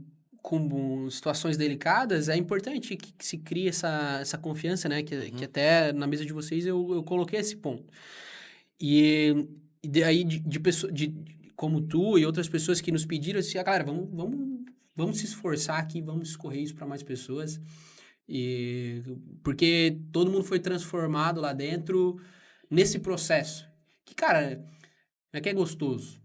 com situações delicadas, é importante que se crie essa confiança, né? Que até na mesa de vocês eu coloquei esse ponto. E daí como tu e outras pessoas que nos pediram assim, cara, vamos se esforçar aqui, vamos escorrer isso para mais pessoas. Porque todo mundo foi transformado lá dentro nesse processo. Que, cara, não é que é gostoso.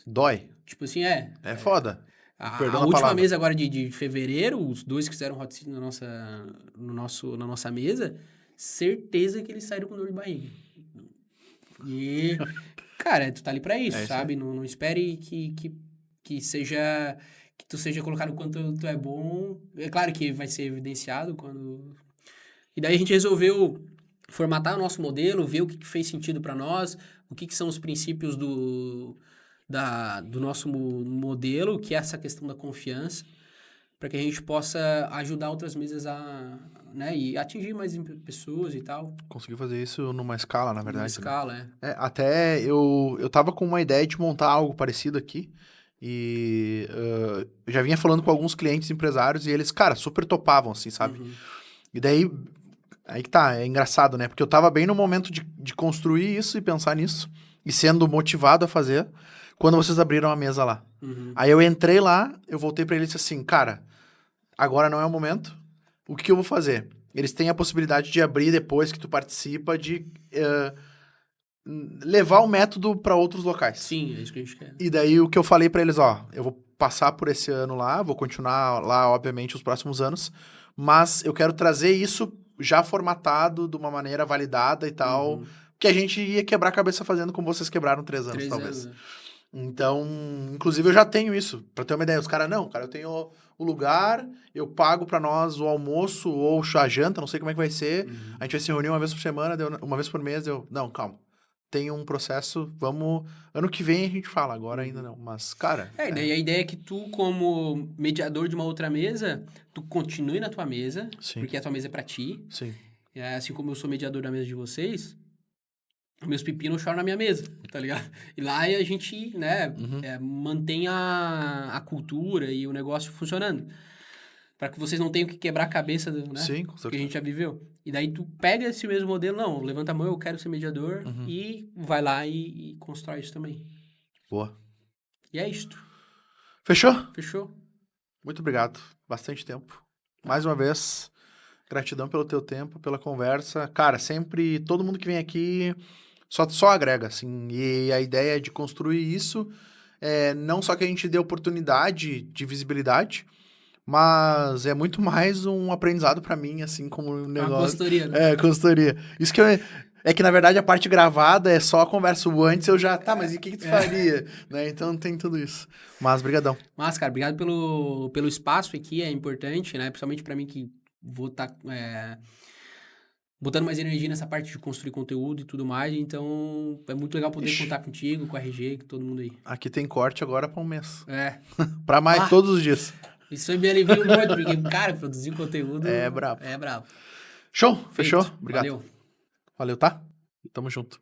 Dói. Tipo assim, É foda. A Perdão a última palavra. mesa agora de fevereiro, os dois que fizeram hot seat na nossa mesa, certeza que eles saíram com dor de barriga. E, cara, tu tá ali pra isso, É isso sabe? Não espere que seja... Que tu seja colocado quanto tu é bom. É claro que vai ser evidenciado quando... E daí a gente resolveu formatar o nosso modelo, ver o que fez sentido pra nós, o que são os princípios do nosso modelo, que é essa questão da confiança, para que a gente possa ajudar outras mesas né, e atingir mais pessoas e tal. Consegui fazer isso numa escala, na verdade. Numa escala, Até eu tava com uma ideia de montar algo parecido aqui. E eu já vinha falando com alguns clientes empresários e eles, cara, super topavam, assim, sabe? Uhum. E daí, aí que tá, é engraçado, né? Porque eu tava bem no momento de construir isso e pensar nisso. E sendo motivado a fazer, quando vocês abriram a mesa lá. Uhum. Aí eu entrei lá, eu voltei pra eles e disse assim, cara, agora não é o momento. O que eu vou fazer? Eles têm a possibilidade de abrir depois que tu participa, de levar o método pra outros locais. Sim, é isso que a gente quer. E daí o que eu falei pra eles, ó, eu vou passar por esse ano lá, vou continuar lá, obviamente, os próximos anos, mas eu quero trazer isso já formatado, de uma maneira validada e tal, que a gente ia quebrar a cabeça fazendo como vocês quebraram 3 anos, talvez. Anos. Então, inclusive eu já tenho isso, pra ter uma ideia. Os caras, não, cara, eu tenho o lugar, eu pago pra nós o almoço ou a janta, não sei como é que vai ser, a gente vai se reunir uma vez por semana, uma vez por mês, não, calma. Tem um processo, vamos... Ano que vem a gente fala, agora ainda não. Mas, cara... Daí a ideia é que tu, como mediador de uma outra mesa, tu continue na tua mesa, Sim. porque a tua mesa é pra ti. Sim. Assim como eu sou mediador da mesa de vocês, meus pepinos choram na minha mesa, tá ligado? E lá a gente, né, mantém a cultura e o negócio funcionando. Para que vocês não tenham que quebrar a cabeça, né? Sim, com Que a certeza. gente já viveu. E daí tu pega esse mesmo modelo, não, levanta a mão, eu quero ser mediador, e vai lá e constrói isso também. Boa. E é isto. Fechou? Fechou? Muito obrigado. Bastante tempo. Mais uma vez, gratidão pelo teu tempo, pela conversa. Cara, sempre, todo mundo que vem aqui só agrega, assim. E a ideia de construir isso, não só que a gente dê oportunidade de visibilidade, mas é muito mais um aprendizado pra mim, assim, como um negócio... Uma consultoria, né? Consultoria. Isso que é que, na verdade, a parte gravada é só a conversa. O antes eu já... Tá, mas e o que tu faria? Né? Então, tem tudo isso. Mas, brigadão. Mas, cara, obrigado pelo espaço aqui, é importante, né? Principalmente pra mim que vou estar botando mais energia nessa parte de construir conteúdo e tudo mais. Então, é muito legal poder contar contigo, com a RG, com todo mundo aí. Aqui tem corte agora pra um mês. Pra mais todos os dias. Isso me alivia muito, porque, cara, produzir conteúdo... É brabo. É brabo. Show, Feito. fechou? Obrigado. Valeu. Valeu, tá? Tamo junto.